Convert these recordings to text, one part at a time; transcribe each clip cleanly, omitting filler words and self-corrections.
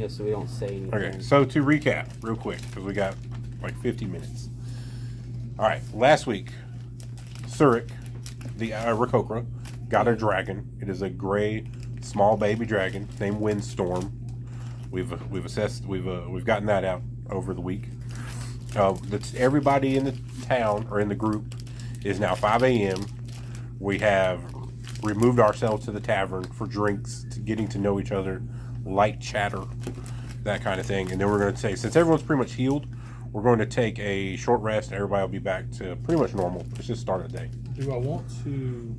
Yeah, so we don't say anything. Okay, so to recap real quick, because we got like 50 minutes. All right, last week, Surik, the Rakokra, got a dragon. It is a gray, small baby dragon named Windstorm. We've gotten that out over the week. That's everybody in the town or in the group is now 5 a.m. We have removed ourselves to the tavern for drinks, getting to know each other, light chatter, that kind of thing. And then we're going to say, since everyone's pretty much healed, we're going to take a short rest and everybody will be back to pretty much normal. It's just start of the day. Do I want to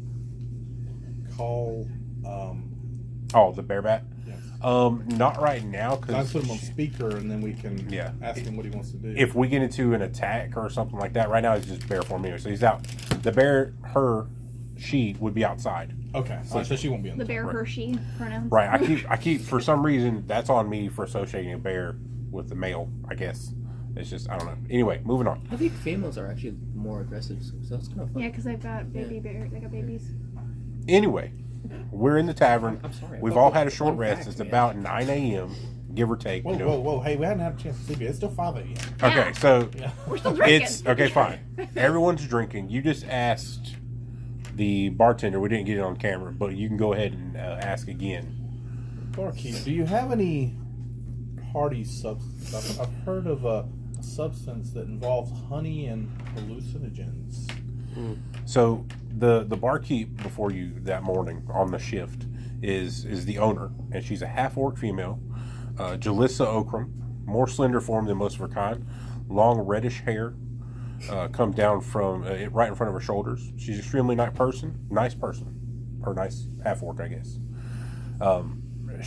call... the bear bat? Yes. Not right now. I put him on speaker and then we can ask him what he wants to do. If we get into an attack or something like that, right now it's just bear form anyway. So he's out. The bear, she would be outside. Okay, so she won't be on the bear, right. her, she pronouns. Right. I keep for some reason that's on me for associating a bear with the male. I guess it's just I don't know. Anyway, moving on. I think females are actually more aggressive, so that's kind of fun. Yeah, because they've got baby bear. They got babies. Anyway, we're in the tavern. I'm sorry. We've all had a short rest. It's about 9 a.m. give or take. Whoa! Hey, we hadn't had a chance to sleep yet. It's still 5 a.m. Okay, so we're still drinking. it's okay. Fine. Everyone's drinking. You just asked the bartender. We didn't get it on camera, but you can go ahead and ask again. Barkeep, do you have any party substance? I've heard of a substance that involves honey and hallucinogens. So the barkeep before you that morning on the shift is the owner, and she's a half-orc female, Jalissa Okram, more slender form than most of her kind, long reddish hair, come down from right in front of her shoulders. She's an extremely nice person, or nice half-orc, I guess.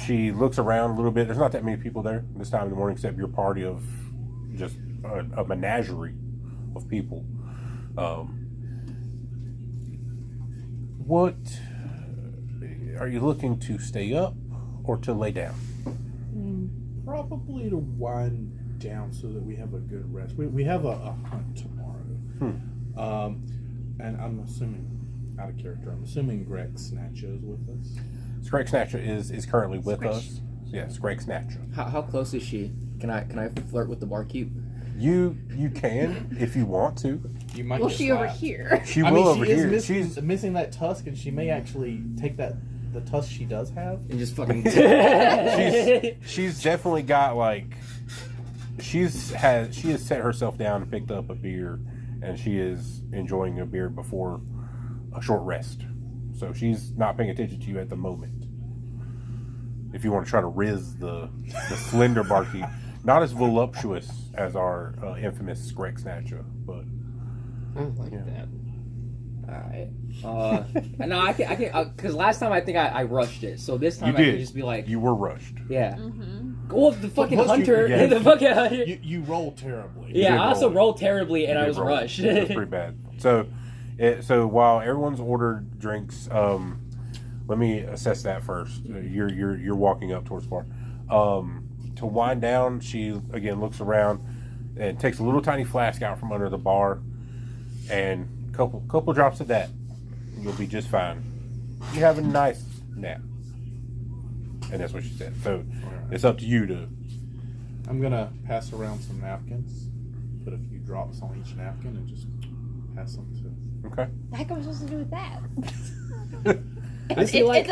She looks around a little bit. There's not that many people there this time in the morning, except your party of just a menagerie of people. What are you looking to stay up or to lay down? Probably to wind down so that we have a good rest. We have a hunt tomorrow. And I'm assuming, out of character, Greg Snatcha is with us. Greg Snatcha is currently with us. Yes, Greg Snatcha. How close is she? Can I flirt with the barkeep? You can if you want to. You might. Well, she over here. She will over here. She's missing that tusk, and she may actually take the tusk she does have and just fucking. she's definitely got like she has set herself down and picked up a beer, and she is enjoying a beer before a short rest. So she's not paying attention to you at the moment. If you want to try to riz the slender barkeep, not as voluptuous as our infamous Greg Snatcher, but I like that. All right. No, I can, because last time I think I rushed it, so this time I can just be like, you were rushed. Yeah. Mm-hmm. Well, the fucking hunter, you rolled terribly. Yeah, I also rolled terribly, and I was rushed. It was pretty bad. So while everyone's ordered drinks, let me assess that first. You're walking up towards the bar. To wind down, she again looks around and takes a little tiny flask out from under the bar, and couple drops of that. You'll be just fine. You have a nice nap, and that's what she said. So it's up to you to. I'm gonna pass around some napkins, put a few drops on each napkin, and just pass them to. Okay. The heck am I supposed to do with that? I feel like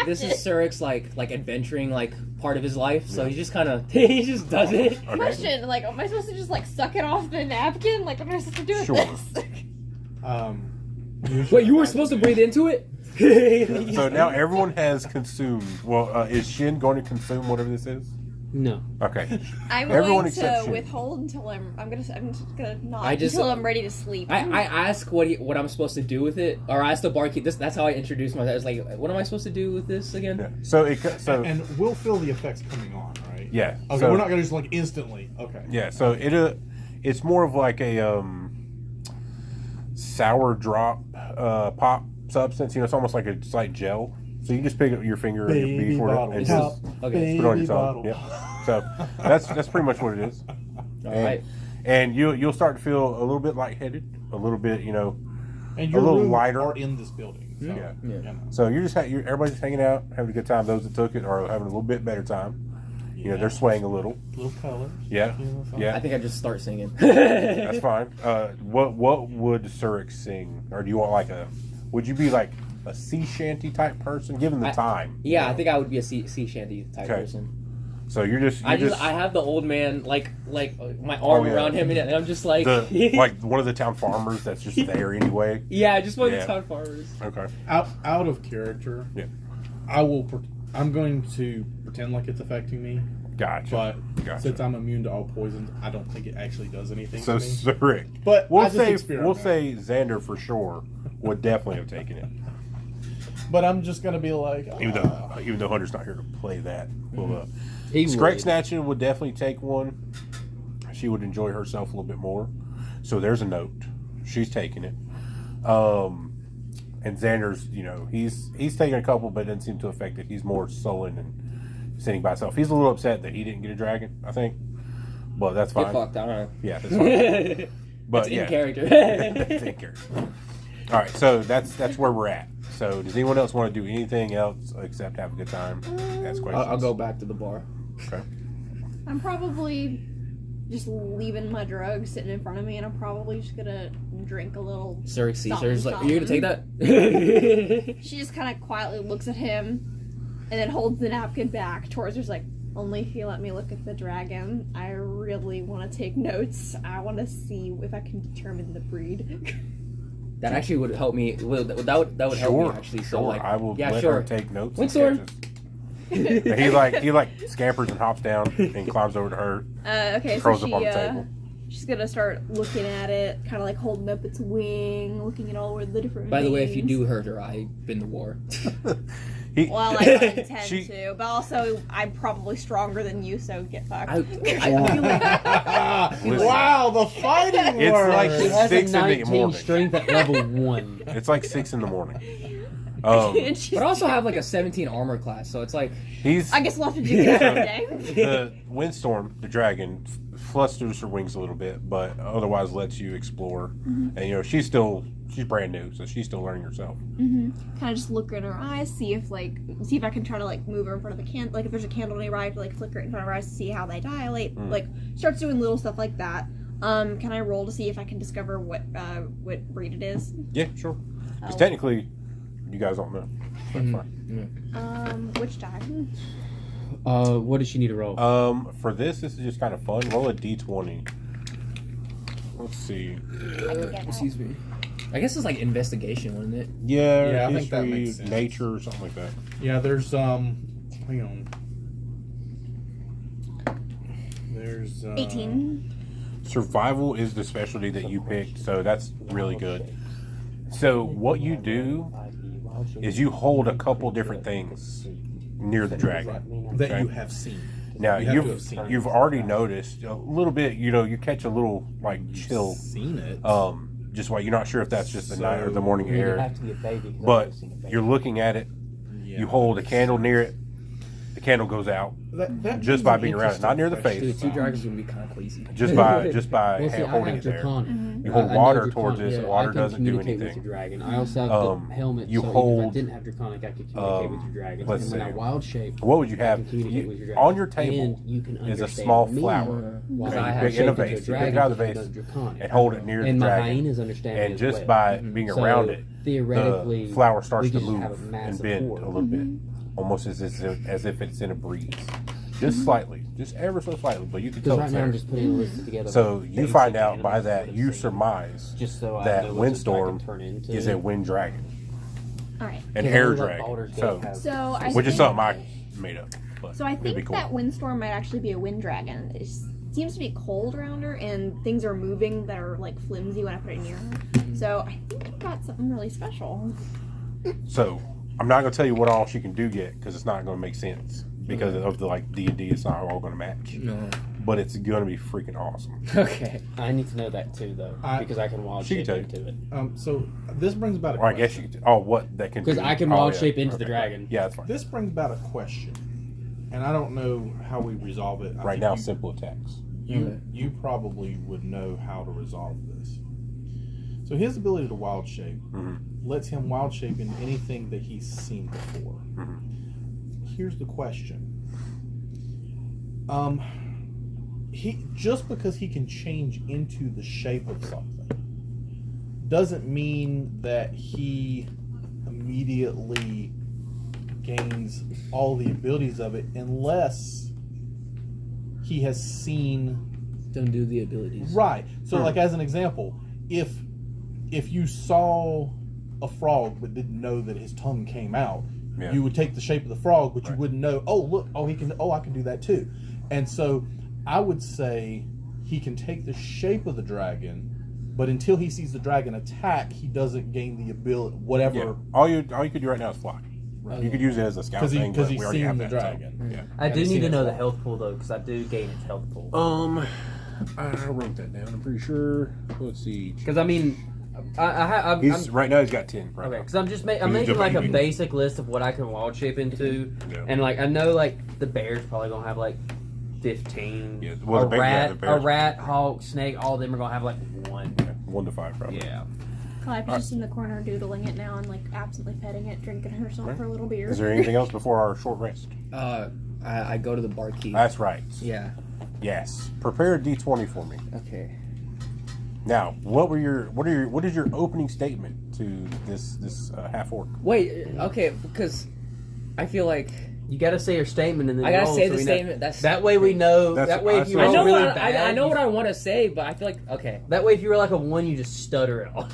this is Surik's like adventuring part of his life, so he just kind of he just does it. Okay. Question: am I supposed to just suck it off the napkin? What am I supposed to do with this? Wait, you were supposed to breathe into it? So now everyone has consumed. Well, is Shin going to consume whatever this is? No. Okay. I'm Everyone going to except Shin. withhold until I'm just gonna nod I just- until I'm ready to sleep. I ask what I'm supposed to do with it, or I ask the barkeep. That's how I introduce myself. I was like, what am I supposed to do with this again? Yeah. So and we'll feel the effects coming on, right? Yeah. Okay, so, we're not gonna just instantly. Okay. Yeah. So it's more of like a sour drop pop substance. It's almost like a slight gel. So you can just pick up your finger and your beef bottle, and top, just okay. put it on your tongue. Yeah. So that's pretty much what it is. Right. And you'll start to feel a little bit lightheaded, a little bit, And a your little rooms lighter. are in this building. So, Yeah. So you're just everybody's just hanging out, having a good time. Those that took it are having a little bit better time. You know, they're swaying a little. Little colors. Yeah, You know, yeah. I think I just start singing. That's fine. What would Surik sing? Or do you want like would you be like a sea shanty type person, given the time? Yeah, you know? I think I would be a sea shanty type Okay. person. So you're just I have the old man like my arm yeah. around him, and I'm just like like one of the town farmers that's just there anyway. yeah, just one of Yeah. the town farmers. Okay. out of character. Yeah. I'm going to pretend like it's affecting me, Gotcha. but Gotcha. since I'm immune to all poisons, I don't think it actually does anything So to me. Surik. But We'll I just say experiment. Xander for sure would definitely have taken it. But I'm just gonna be like, Even though Hunter's not here to play that. Well, He Scrag would. Snatcher would definitely take one. She would enjoy herself a little bit more. So there's a note. She's taking it. And Xander's, you know, he's taking a couple, but it doesn't seem to affect it. He's more sullen and sitting by himself. He's a little upset that he didn't get a dragon, I think. But that's fine. Get fucked, I don't know. Yeah, that's fine. But It's yeah. in character. That's in character. All right, so that's where we're at. So does anyone else want to do anything else except have a good time? Ask questions. I'll go back to the bar. Okay. I'm probably just leaving my drugs sitting in front of me, and I'm probably just gonna drink a little. Surik Caesar's like, Something. you're gonna take that? She just kind of quietly looks at him, and then holds the napkin back towards her. She's like, "Only if you let me look at the dragon. I really want to take notes. I want to see if I can determine the breed." That actually would help me. That would help me actually. So Sure. like, I will yeah, let sure. her take notes. Windsor. And he scampers and hops down and climbs over to her, Okay, so curls up on the table. she's gonna start looking at it, kind of like holding up its wing, looking at all the different. By the way, if you veins. do hurt her, I've been to war. Well, I don't intend She- to, but also I'm probably stronger than you, so get fucked. I feel like Listen. wow, the fighting It's word. like He has 6 a in the 19 morning. strength at level 1. It's like 6 in the morning. And she's- but I also have like a 17 armor class, so it's like He's I guess we'll have to do that one day. the Windstorm, the dragon, flusters her wings a little bit, but otherwise lets you explore. And you know she's brand new, so she's still learning herself. Kind of just look in her eyes, see if I can try to like move her in front of the candle, like if there's a candle nearby, to like flicker it in front of her eyes to see how they dilate. Like starts doing little stuff like that. Can I roll to see if I can discover what breed it is? Yeah, sure. Because Oh. technically, you guys don't know. That's fine. Which die? What does she need to roll? For this is just kind of fun. Roll a d20. Let's see. excuse me. I guess it's like investigation, wouldn't it? Yeah, Yeah, I think history, that makes sense. nature, or something like that. Yeah, there's hang on. There's 18. Survival is the specialty that you picked, so that's really good. So what you do is you hold a couple different things near the dragon. that Okay. you have seen. Now You have to have seen it. you've already noticed a little bit. You know, you catch a little like chill. Seen it. Just why you're not sure if that's just the night or the morning You air. have to be a baby. 'cause I've But never seen a baby. you're looking at it. Yeah. You hold a candle near it. The candle goes out That just is by an being around it, not near the interesting face. Dude, two dragons would be kind of queasy. just by Well, see, I holding have it there. Draconic. You hold I know water Draconic, towards it. so Water I can doesn't do communicate with anything. your dragon. I also have the helmet, you so even if hold, I didn't have Draconic, I could communicate with your dragon. let's And when see. I wild shape, What would you I can have? communicate with your dragon. On your table and you can is a understand small me flower. while Okay, I you have pick in a shaped into vase. You dragon pick it out of the because vase I'm Draconic. and hold it near the And my dragon. hyenas understand me And as just well. by being So, around it, theoretically, the flower starts we to could move have a and massive bend horde. a little bit, almost as if it's in a breeze, just slightly, just ever so slightly. But you can Because tell right it's now there. I'm just putting a list together. So of you basic find out by animals that that you I've seen, surmise just so I that know what Windstorm this dragon turn into. is a wind dragon, Alright. an Can I air let dragon. Baldur's Gate So, have- So I which is think- something I made up. But So I it'd be think cool. that Windstorm might actually be a wind dragon. It seems to be cold around her, and things are moving that are like flimsy when I put it near her. So I think I've got something really special. So I'm not gonna tell you what all she can do yet because it's not gonna make sense because of the like D&D. It's not all gonna match, No. but it's gonna be freaking awesome. Okay. I need to know that too, though, because I can wild She can shape tell you. into it. So this brings about a Or I question. guess you could. Oh, what that can? Because do. I can Oh, wild yeah. shape into the Okay. dragon. Yeah, that's fine. This brings about a question, and I don't know how we resolve it. I Right think now, you, simple attacks. you probably would know how to resolve this. So his ability to wild shape lets him wild shape into anything that he's seen before. Here's the question: He just because he can change into the shape of something doesn't mean that he immediately gains all the abilities of it unless he has seen Don't do the abilities. right. So like as an example, if you saw a frog but didn't know that his tongue came out, you would take the shape of the frog, but you wouldn't know, oh look, I can do that too. And so I would say he can take the shape of the dragon, but until he sees the dragon attack, he doesn't gain the ability. Whatever. Yeah. All you could do right now is fly. You could use it as a scout thing, because but he's we already seen have the that. dragon. So, yeah. I do seen need to it know the fly. health pool though, because I do gain its health pool. I wrote that down. I'm pretty sure. Let's see. Because I mean, I'm Right now he's got 10. Right okay. now. Because I'm making like a basic list of what I can wild shape into, and like I know like the bear's probably gonna have like 15. Yeah, well, the a rat, hawk, snake, all of them are gonna have like 1. 1 to 5 probably. Yeah. Clive's just in the corner doodling it now and like absently petting it, drinking herself for a little beer. Is there anything else before our short rest? I go to the barkeep. That's right. Yeah. Yes. Prepare a D20 for me. Okay. Now, what is your opening statement to this half orc? Wait. Okay. Because I feel like You gotta say your statement and then I gotta roll, say so the we know. statement. That way we know. That's- That way if you I roll I know really what bad, I know what I want to say, but I feel like okay. That way if you were like a 1, you just stutter it all.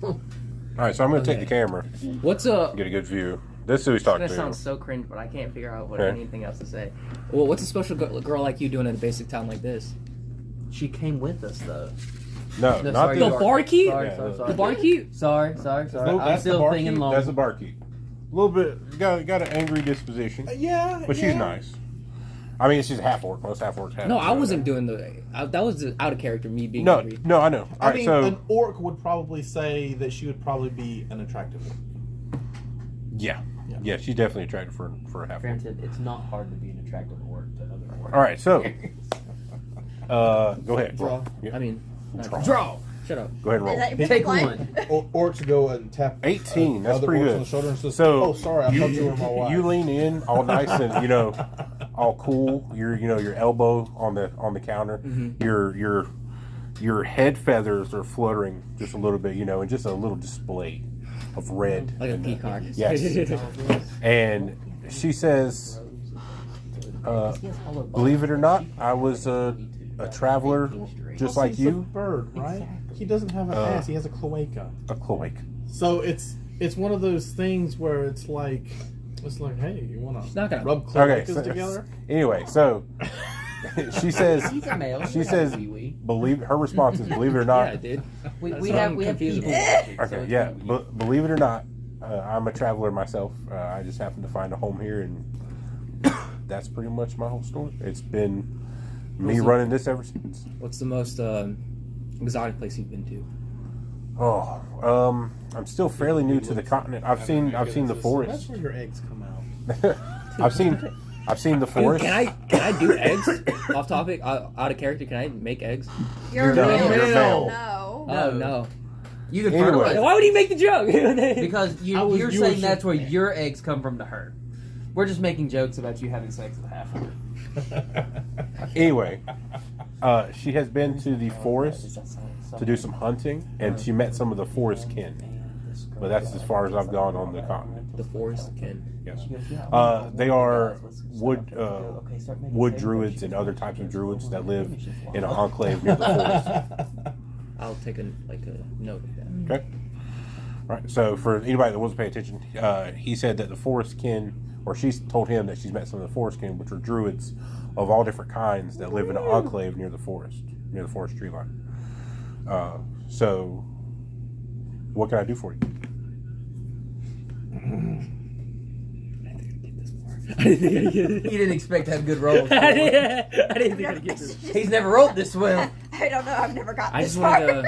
All right, so I'm going to take the camera, What's a get a good view. This is who he's talking That to. sounds so cringe, but I can't figure out what Okay. anything else to say. well, what's a special girl like you doing in a basic town like this? She came with us though. No, No, not sorry, the The barkeep? Sorry, Yeah, sorry, the sorry. The barkeep? Sorry. No, I'm that's still the barkeep. thinking long. That's the barkeep. A little bit got an angry disposition, Yeah, but she's nice. I mean, she's a half orc. Most half orcs have. No, so- I wasn't doing that was out of character. Me being No, angry. no, I know. All I right, mean, so an orc would probably say that she would probably be an attractive orc. yeah, she's definitely attractive for a half orc. Granted, it's not hard to be an attractive orc to other orcs. All right, so go ahead. Draw. Yeah. I mean, Draw. Shut up. Go ahead and roll. Is that your Take line? one. Orcs go and tap 18. That's other pretty orcs good. on the shoulder and says, So "Oh, sorry, I thought you were my wife." You lean in, all nice and all cool. Your elbow on the counter. Mm-hmm. Your head feathers are fluttering just a little bit, and just a little display of red. Like a in there. peacock. Yes. And she says, "Believe it or not, I was a traveler just like He's a you, bird, right? He doesn't have an ass. He has a cloaca. a cloak." So it's one of those things where it's like, hey, you want not to gonna- rub Okay. cloacas together? Anyway, so she says, He's a male. She says, "Believe." Her response is, "Believe it or not." Yeah, dude. we so have confused. people watching, so Okay, it's yeah. gonna be- Believe it or not, I'm a traveler myself. I just happened to find a home here, and that's pretty much my whole story. It's been me running this ever since. What's the most exotic place you've been to? Oh, I'm still fairly new to the continent. I've seen the That's forest. where your eggs come out. I've seen the Dude, forest. can I do eggs? Off topic, out of character. Can I make eggs? You're No, male. you're male. No. Oh no. You can Anyway. fertilize Why would he make the joke? because I was you're Jewish. saying that's where your eggs come from to her. We're just making jokes about you having sex with a half orc. Anyway, she has been to the forest to do some hunting, and she met some of the forest kin. But that's as far as I've gone on the continent. The forest can. Yes. They are wood druids and other types of druids that live in an enclave near the forest. I'll take a note of that. Okay. Right. So for anybody that wasn't paying attention, he said that the forest kin, or she's told him that she's met some of the forest kin, which are druids of all different kinds that live in an enclave near the forest tree line. So, what can I do for you? I didn't think I'd get You it. didn't expect to have good rolls. I didn't think I'd get this. He's never rolled this well. I don't know. I've never got I this just far. wanted to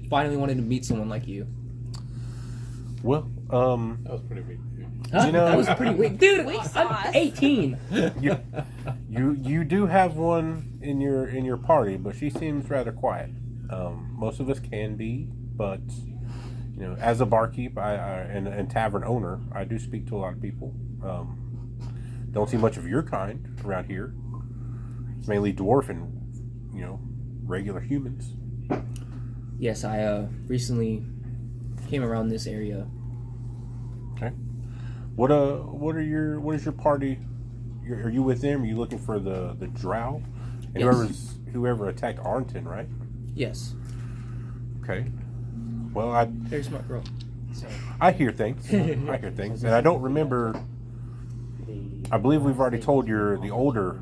finally wanted to meet someone like you. Well, That was pretty big. Huh? You know- that was pretty weak, dude. Weak I'm sauce. 18. you do have one in your party, but she seems rather quiet. Most of us can be, but as a barkeep and tavern owner, I do speak to a lot of people. don't see much of your kind around here. It's mainly dwarf and, regular humans. Yes, I recently came around this area. Okay. What is your party? Are you with them? Are you looking for the drow? And Yes. whoever attacked Arlington, right? Yes. Okay. Well, Very smart girl. So. I hear things. I hear things, and I don't remember. I believe we've already told the older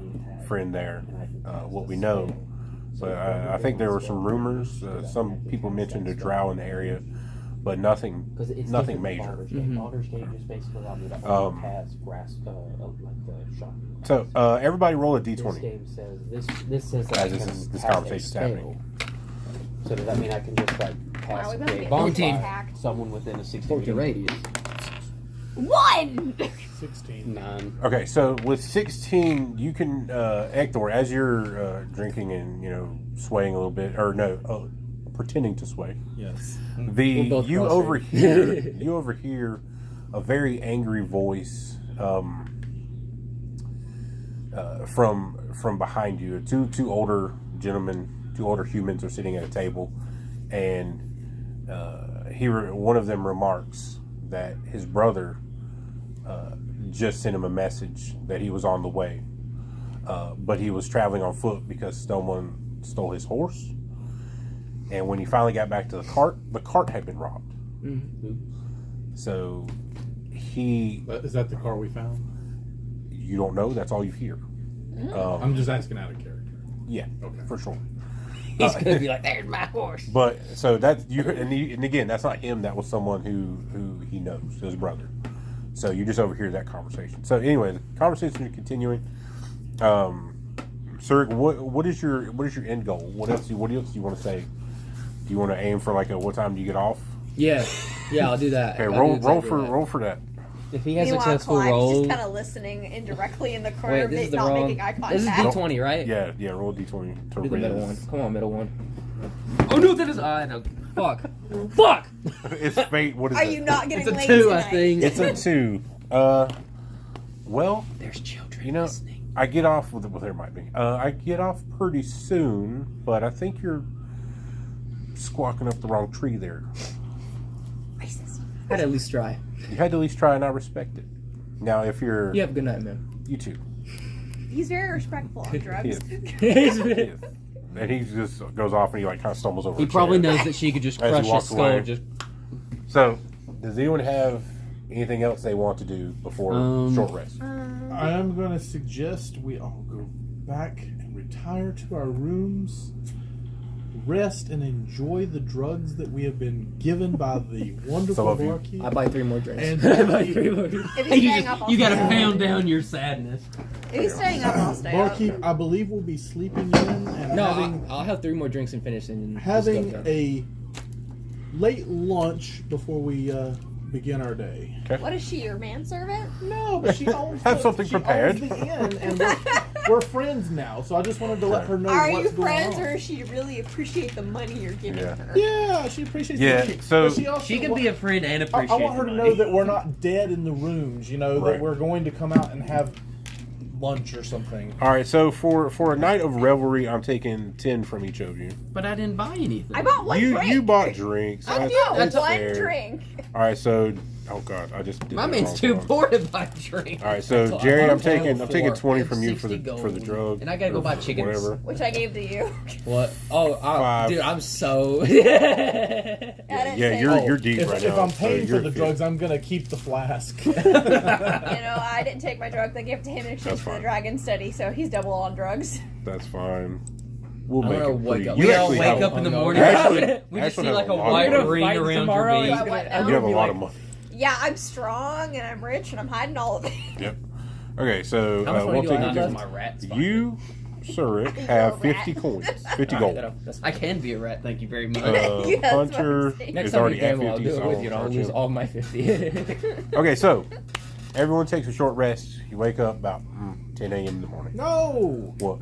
friend there what we know, but I think there were some rumors. Some people mentioned a drow in the area, but nothing major. Baldur's Gate just basically allowed me to pass grasp like the shock. So everybody roll a This d20. game says this says that As I this can is- this pass a conversation's spell. happening. So does that mean I can just like pass Wow, we better a get bonfire attacked. someone within a 60 14. meter radius? 1! 16. 9. Okay, so with 16, you can Ekthor, as you're drinking and swaying a little bit, or no, pretending to sway. Yes. We're both You frustrated. overhear a very angry voice from behind you. Two older gentlemen, two older humans are sitting at a table, and one of them remarks that his brother just sent him a message that he was on the way, but he was traveling on foot because someone stole his horse. And when he finally got back to the cart had been robbed. Mm-hmm. So he, Is that the car we found? you don't know. That's all you hear. I'm just asking out of character. Yeah, Okay. for sure. He's gonna be like, "There's my horse." But so that's you, and again, that's not him. That was someone who he knows, his brother. So you just overhear that conversation. So anyway, the conversation is continuing. Sir, what is your end goal? What else do you want to say? Do you want to aim for what time do you get off? Yeah, I'll do that. Okay, I'll do exactly that. roll for that. If he has Meanwhile, successful Clive's roll, just kind of listening indirectly in the corner, Wait, this is the not wrong. making eye This is contact. D20, right? Yeah, roll d20 to Do the middle raise. one. Come on, middle one. oh no, that is I know. Fuck. Fuck. It's fate. What is Are it? you not getting It's a laid 2, tonight? I think. It's a 2. Well, There's children you know, listening. I get off with there might be. I get off pretty soon, but I think you're squawking up the wrong tree there. Racist. I'd at least try. You had to at least try, and I respect it. Now, if you're You have a good night, man. you too, He's very respectful on drugs. He is. And he just goes off and he kind of stumbles over. He a probably chair. knows that she could just As he crush his walks skull. away. Just So, does anyone have anything else they want to do before short rest? I am going to suggest we all go back and retire to our rooms, rest and enjoy the drugs that we have been given by the wonderful Some of you. barkeep. I buy 3 more drinks. And I buy 3 more drinks. If he's you staying up, I'll you gotta stay up. pound down your sadness. If he's staying up, I'll stay barkeep, up. I believe we'll be sleeping in and No, having I'll have 3 more drinks and finish and having just go. a late lunch before we begin our day. What is she, your manservant? No, but she owns Have the, something she prepared. owns the inn, and we're friends now. So I just wanted to let her know Are what's you going friends, on. or does she really appreciate the money you're giving Yeah. her? Yeah, she appreciates Yeah, the money. so- But she, also She can be a friend and I appreciate. want her the to money. know that we're not dead in the rooms. Right. That we're going to come out and have lunch or something. All right, so for a night of revelry, I'm taking 10 from each of you. But I didn't buy anything. I bought one drink. You bought drinks. I That's- do, that's one fair. drink. All right, so oh god, I just did My that man's wrong too one. poor to buy drinks. All right, so So Jerry, I I'm bought taking 20 4 from you for the 60 for the gold. drug. And I gotta go or buy chickens. Whatever. Which I gave to you. What? Oh, 5. dude, I'm so. I didn't Yeah, say you're that. deep right If now. I'm paying so for the you're drugs, I'm gonna keep the flask. You know, I didn't take my drugs. I gave it to him in exchange That's for the fine. dragon study, so he's double on drugs. That's fine. We'll I'm make gonna it wake pretty. up. You We all actually wake have- up in the Oh, no. morning. Actually- we just actually see have like a a lot of white money. ring Fight around tomorrow. your He's base. What gonna- now? You have a be lot like- of money. Yeah, I'm strong and I'm rich and I'm hiding all of it. Yep. Okay, so How much money we'll do I take have it. for my rat spot? You, Surik, You're have a 50 rat. coins, 50 Alright, gold. that's I fine. can be a rat. Thank you very much. Yeah, that's what I'm Hunter saying. Next is time we already at gamble, I'll 50, do it so with you. And I'll charge lose him. all of my 50. Okay, so everyone takes a short rest. You wake up about 10 a.m. in the morning. No, What?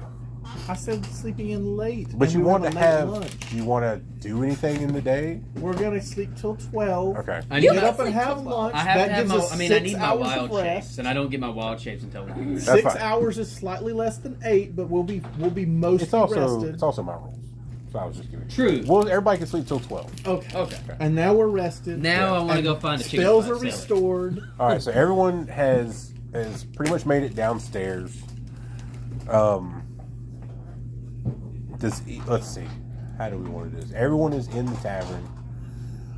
I said sleeping in late. But and you we want a to late have? lunch. Do you want to do anything in the day? We're gonna sleep till 12. Okay. I Get need up to, and have lunch. I have that to have gives my. us I mean, 6 I need my hours wild of rest. shapes, and I don't get my wild shapes until we That's 6 fine. hours is slightly less than 8, but we'll be mostly It's also rested. it's also my rules. So I was just giving. True. Well, everybody can sleep till 12. Okay. Okay. And now we're rested. Now I want to And go find a chicken. spells spot are to sell it. restored. All right, so everyone has pretty much made it downstairs. Let's see. How do we want to do this? Everyone is in the tavern.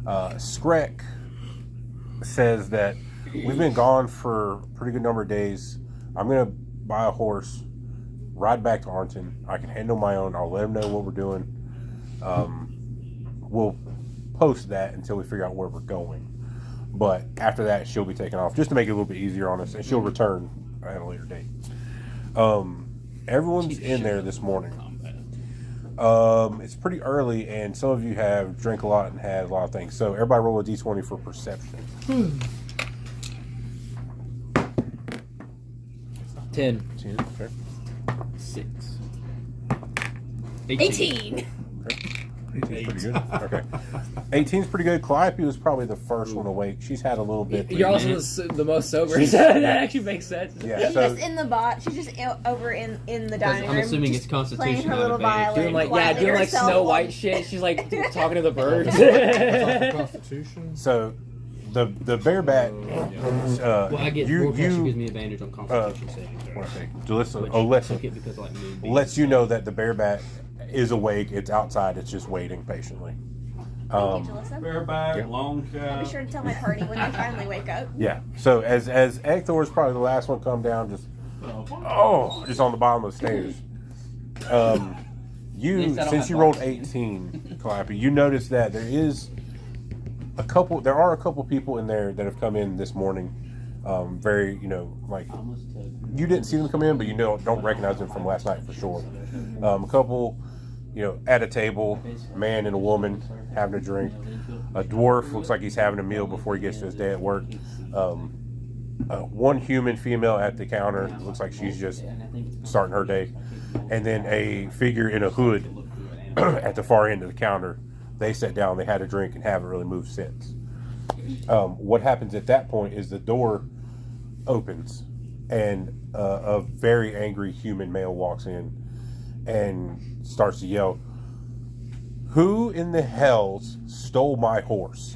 Skrek says that we've been gone for a pretty good number of days. I'm going to buy a horse, ride back to Arlington. I can handle my own. I'll let them know what we're doing. We'll post that until we figure out where we're going. But after that, she'll be taken off just to make it a little bit easier on us, and she'll return at a later date. Everyone's in there this morning. It's pretty early, and some of you have drank a lot and had a lot of things. So everybody roll a d20 for perception. 10. 10, okay. 6. 18. Pretty good. Okay. 18's pretty good. Calliope was probably the first one awake. She's had a little bit. You're also the most sober. She's- that actually makes sense. Yeah, She's so just in the bot. She's just over in the dining I'm room. assuming just it's Constitution playing her not little advantage. violin. Doing like quietly doing like herself Snow while- White shit. She's like talking to the birds. Constitution. so the bareback. Well, I get you forecast gives you me advantage on Constitution saving what throws. I say? Jalissa, Which Olessa I took it because like moonbeams lets you and know stuff. that the bareback is awake. It's outside. It's just waiting patiently. Thank you, Jalissa. Bareback, Yeah. long I'll shot. be sure to tell my party when they finally wake up. Yeah. So as Ekthor is probably the last one to come down, just on the bottom of the stairs. You least I don't since have you rolled boxes. 18, Calliope, you notice that there are a couple people in there that have come in this morning. Very, like you didn't see them come in, but you don't recognize them from last night for sure. A couple, at a table, a man and a woman having a drink. A dwarf looks like he's having a meal before he gets to his day at work. One human female at the counter looks like she's just starting her day, and then a figure in a hood at the far end of the counter. They sat down, they had a drink, and haven't really moved since. What happens at that point is the door opens, and a very angry human male walks in and starts to yell, "Who in the hells stole my horse?"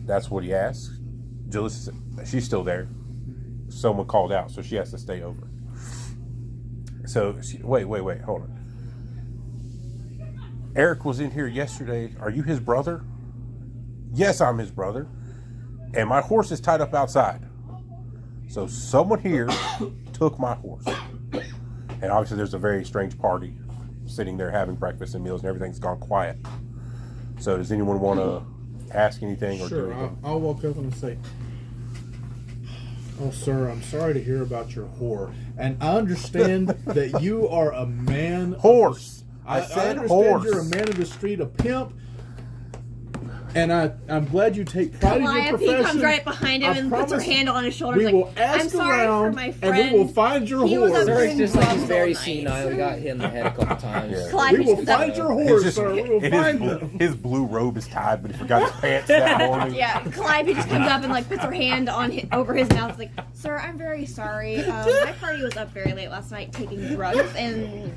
That's what he asks. Jalissa, she's still there. Someone called out, so she has to stay over. So, wait, hold on. Eric was in here yesterday. Are you his brother? Yes, I'm his brother. And my horse is tied up outside. So someone here took my horse. And obviously there's a very strange party sitting there having breakfast and meals, and everything's gone quiet. So does anyone want to ask anything or do Sure, anything? I'll walk up and say, "Oh, sir, I'm sorry to hear about your whore, and I understand that you are a man." Horse. I said understand horse. you're a man of the street, a pimp, and I'm glad you take pride in your Calliope profession. comes right behind him I and puts her promise hand on his shoulder. We Like, will ask I'm sorry around, for my friend. and we will find your He was horse. up Sir, it's doing just like he's drugs very all night. senile. We got hit in the head a couple times. Yeah. Calliope We will just comes find up- your It's horse, just- sir. We will find them. his blue robe is tied, but he forgot his pants that morning. Yeah, Calliope just comes up and like puts her hand on over his mouth, like, "Sir, I'm very sorry. My party was up very late last night taking drugs, and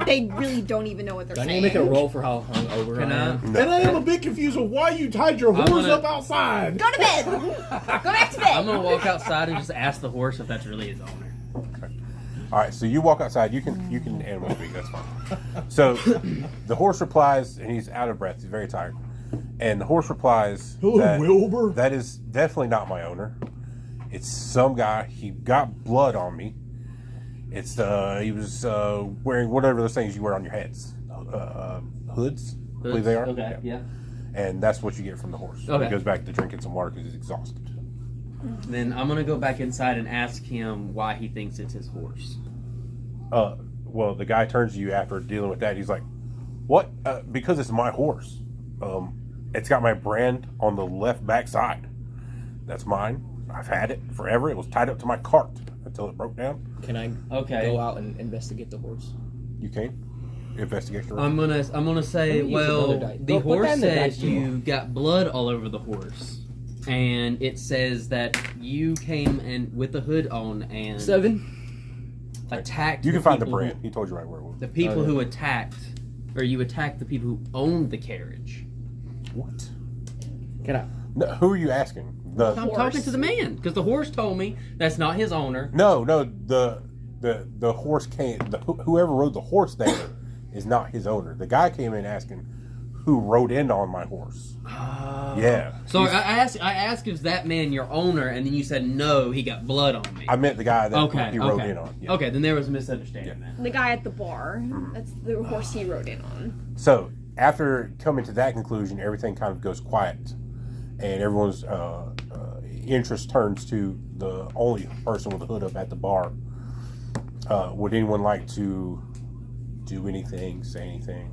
they really don't even know what they're Do I need saying." to make a roll for how hungover Can I I? am? And I am a bit confused of why you tied your horse wanna- up outside. Go to bed. Go back to bed. I'm gonna walk outside and just ask the horse if that's really his owner. All right, so you walk outside. You can animal speak. That's fine. So the horse replies, and he's out of breath. He's very tired. And the horse replies, Hello, that, Wilbur. that is definitely not my owner. It's some guy. He got blood on me. It's he was wearing whatever those things you wear on your heads, hoods. I believe they are. Okay, yeah. And that's what you get from the horse. Okay. He goes back to drinking some water because he's exhausted. Then I'm gonna go back inside and ask him why he thinks it's his horse. Well, the guy turns to you after dealing with that. He's like, "What? Because it's my horse. It's got my brand on the left back side. That's mine. I've had it forever. It was tied up to my cart until it broke down. Can I go out and investigate the horse? You can investigate the I'm gonna say, I'm gonna use another die. the Go put that horse in the says dice drawer. you got blood all over the horse, and it says that you came and with the hood on and 7. attacked. You can find the people brand. He told you right where it was. The people Oh, yeah. who attacked, or you attacked the people who owned the carriage. What? Get out. No, who are you asking? I'm talking to the man because the horse told me that's not his owner. No, the horse came. Whoever rode the horse there is not his owner. The guy came in asking who rode in on my horse. Yeah. So I asked is that man your owner, and then you said no, he got blood on me. I meant the guy that he rode in on. Yeah. Okay, then there was a misunderstanding. Yeah. Then. The guy at the bar. That's the horse he rode in on. So after coming to that conclusion, everything kind of goes quiet, and everyone's interest turns to the only person with a hood up at the bar. Would anyone like to do anything, say anything?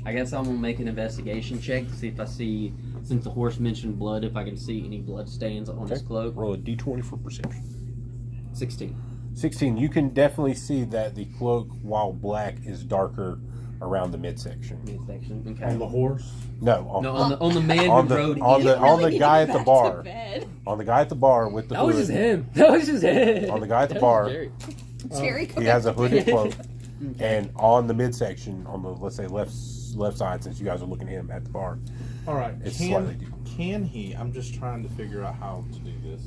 I guess I'm gonna make an investigation check to see if I see, since the horse mentioned blood, if I can see any blood stains on his cloak. Roll a d20 for perception. 16. 16. You can definitely see that the cloak, while black, is darker around the midsection. Midsection. Okay. On the horse. No, on the man on who the rode in. on the Really need guy to at go the back bar. to bed. On the guy at the bar with the That hood. was just him. That was just him. On the guy at the That bar. was Jerry. Jerry He has a hooded cloak, Okay. and on the midsection, on the let's say left side, since you guys are looking at him at the bar, All right. it's slightly deeper. Can he? I'm just trying to figure out how to do this.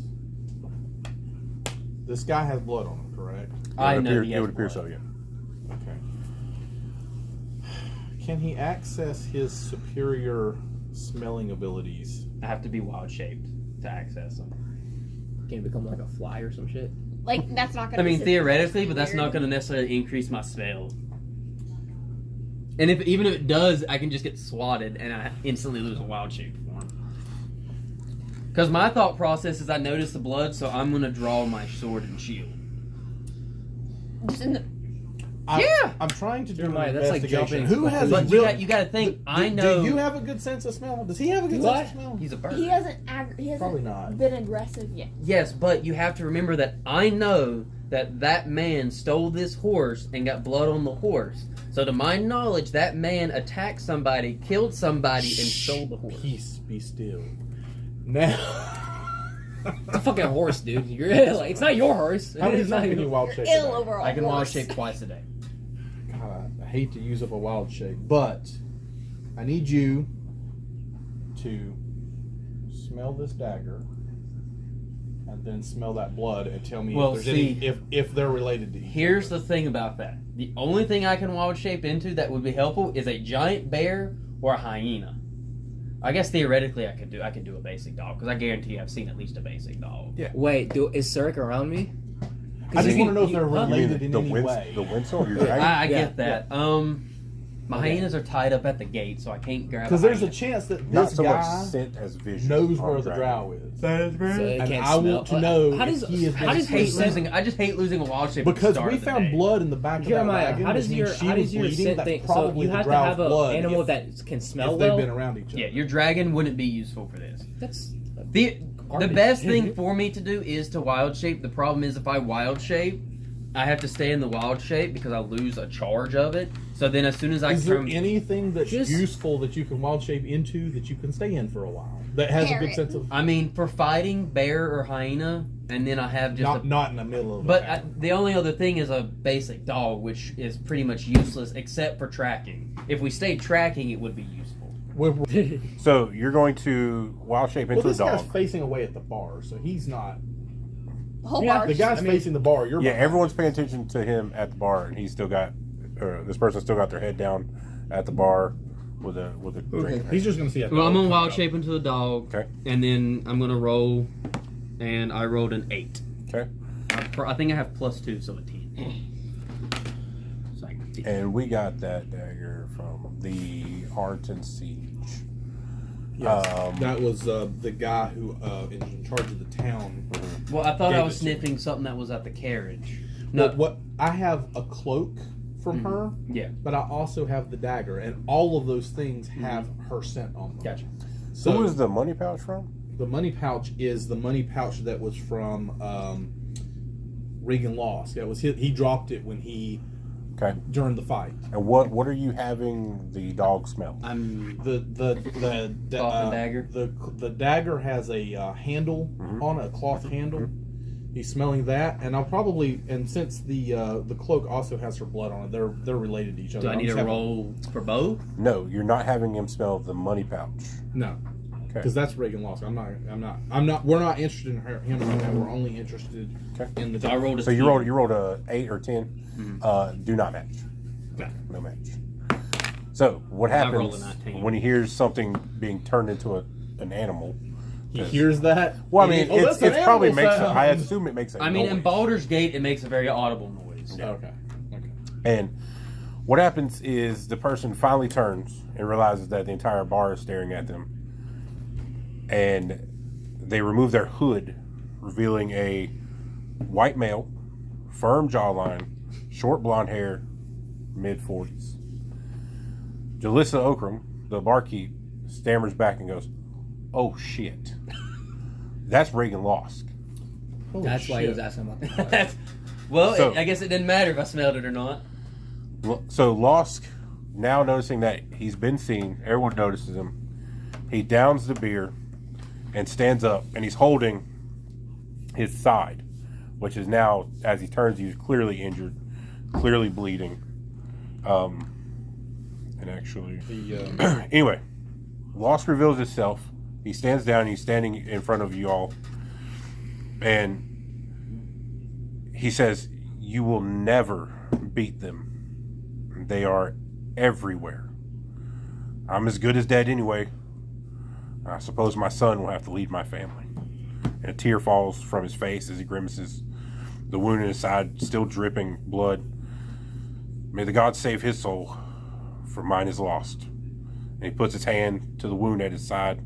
This guy has blood on him, correct? I know It he has would appear blood. so, yeah. Okay. Can he access his superior smelling abilities? I have to be wild shaped to access them. Can it become like a fly or some shit? Like, that's not gonna I mean, be theoretically, but that's weird. not going to necessarily increase my spell. And even if it does, I can just get swatted and I instantly lose a wild shape form. Because my thought process is I notice the blood, so I'm going to draw my sword and shield. Just in the I'm trying to do an Jeremiah, that's like investigation. jumping. Who has But a you real? got to think, I know... Do you have a good sense of smell? Does he have a good What? sense of smell? He's a bird. he hasn't Probably not. been aggressive yet. Yes, but you have to remember that I know that man stole this horse and got blood on the horse. So to my knowledge, that man attacked somebody, killed somebody, and stole the horse. Peace, be still. Now, It's a fucking horse, dude. You're like, it's not your horse. how many It's not times can you your- wild shape? Ill today? overall. I can wild horse. shape twice a day. God, I hate to use up a wild shape, but I need you to smell this dagger and then smell that blood and tell me Well, if there's any if they're related to each Here's other. the thing about that. The only thing I can wild shape into that would be helpful is a giant bear or a hyena. I guess theoretically I could do a basic dog because I guarantee I've seen at least a basic dog. Yeah. Wait, is Zurich around me? I just want to know if they're You mean related in the any way. the Winsel? Your dragon? I Yeah, get that. My hyenas are tied up at the gate, so I can't grab. Because there's a hyena. chance that Not this so much guy scent as vision. knows on where the dragon. drow is. So it And can't I smell. want to know How if does he is how I does just hate your losing. I just hate losing a wild shape. at the Because start we of the found day. blood in the back of that Jeremiah, wagon, how which does means your she how was does your bleeding. scent That's thing? So probably you the have to drow's have an blood animal if, that can smell if they've well. been around each other. Yeah, your dragon wouldn't be useful for this. That's The garbage. best thing for me to do is to wild shape. The problem is if I wild shape, I have to stay in the wild shape because I lose a charge of it. So then as soon as I Is there turn, anything that's Just- useful that you can wild shape into that you can stay in for a while? That has a good Parrot. sense of I mean, for fighting bear or hyena, and then I have just not in the middle of. But a battle. the only other thing is a basic dog, which is pretty much useless except for tracking. If we stayed tracking, it would be useful. So you're going to wild shape into a this guy's dog. facing away at the bar, so he's not. The whole Yeah, bar. The guy's facing the bar. You're Yeah, behind. everyone's paying attention to him at the bar, and he's still got, or this person still got their head down at the bar with a drink. He's just gonna see. Well, I'm gonna wild shape into a dog, Okay. and then I'm gonna roll, and I rolled an 8. Okay. I think I have +2, so a 10. So I can And we got that dagger from the Arton Siege. Yes, Um, that was the guy who is in charge of the town. Well, I thought Gave I was it to me. sniffing something that was at the carriage. No, No, what I have a cloak from Mhm. her, yeah, but I also have the dagger, and all of those things have her scent on them. gotcha. So Who was the money pouch from? The money pouch is the money pouch that was from Regan Lost. Yeah, it was he dropped it when he during the fight. And what are you having the dog smell? The Cloth and dagger. The dagger has a handle on it, a cloth handle. He's smelling that, and I'll probably since the cloak also has her blood on it, they're related to each other. Do I need to roll for both? No, you're not having him smell the money pouch. No, Okay. because that's Reagan Lost. I'm not. We're not interested in him right now. We're only interested in the. So I rolled a So you rolled a 8 or 10. Do not match. Okay. No match. So what I rolled happens a 19. when he hears something being turned into an animal? He hears that. Well, I mean, that's an it probably animal makes. sound. I assume it makes. I mean, in Baldur's Gate, it makes a very audible noise. Yeah. Okay. And what happens is the person finally turns and realizes that the entire bar is staring at them, and they remove their hood, revealing a white male, firm jawline, short blonde hair, mid-40s. Jalissa Okram, the barkeep, stammers back and goes, "Oh shit, that's Reagan Lost." That's why he was asking about that. Well, So- I guess it didn't matter if I smelled it or not. So Losk, now noticing that he's been seen, everyone notices him. He downs the beer and stands up, and he's holding his side, which is now, as he turns, he's clearly injured, clearly bleeding. And actually, anyway, Lost reveals himself. He stands down. He's standing in front of you all, and he says, "You will never beat them. They are everywhere. I'm as good as dead anyway. I suppose my son will have to lead my family." And a tear falls from his face as he grimaces, the wound in his side still dripping blood. "May the gods save his soul, for mine is lost." And he puts his hand to the wound at his side,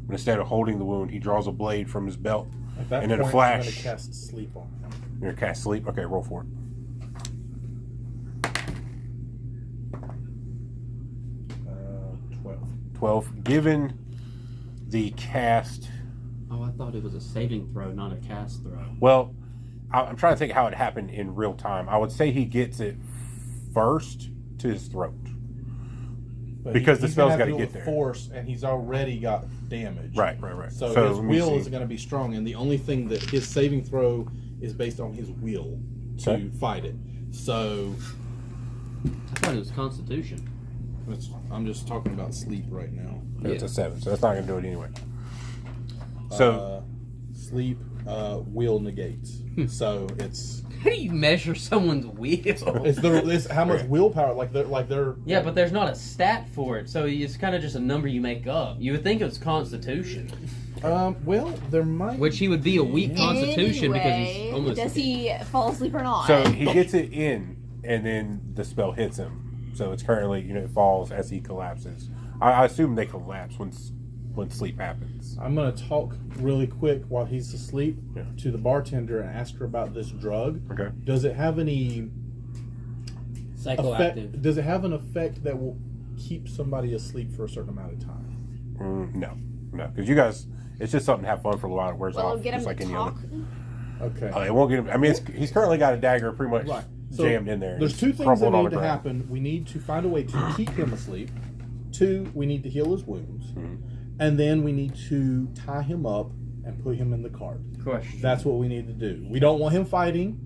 but instead of holding the wound, he draws a blade from his belt. At that And in a point, flash- I'm going to cast sleep on him. You're gonna cast sleep? Okay, roll for it. 12. 12. Given the cast, Oh, I thought it was a saving throw, not a cast throw. well, I'm trying to think how it happened in real time. I would say he gets it first to his throat. But Because the he's spell's gonna have gotta to get do it there. with force, and he's already got damage. Right. So his let me will see. is going to be strong, and the only thing that his saving throw is based on his will to Okay. fight it. So I thought it was Constitution. I'm just talking about sleep right now. It's a 7, so that's not going to do it anyway. So, Sleep will negates. So it's How do you measure someone's will? it's how much willpower they're Yeah, but there's not a stat for it, so it's kind of just a number you make up. You would think it was Constitution, well there might which he would be a weak Constitution because Anyway, he's almost. does he fall asleep or not? so he gets it in, and then the spell hits him. So it's currently, it falls as he collapses. I assume they collapse when sleep happens. I'm gonna talk really quick while he's asleep Yeah. to the bartender and ask her about this drug. Okay. Does it have any Psychoactive. effect? Does it have an effect that will keep somebody asleep for a certain amount of time? No, because you guys, it's just something to have fun for a while. It wears Well, off, get him just like to any talk. other. Okay. It won't get him. I mean, he's currently got a dagger pretty much Right. So jammed in there. There's It's two things that crumpled on need the to ground. happen. We need to find a way to keep him asleep. 2, we need to heal his wounds. Mm-hmm. And then we need to tie him up and put him in the cart. Question. That's what we need to do. We don't want him fighting.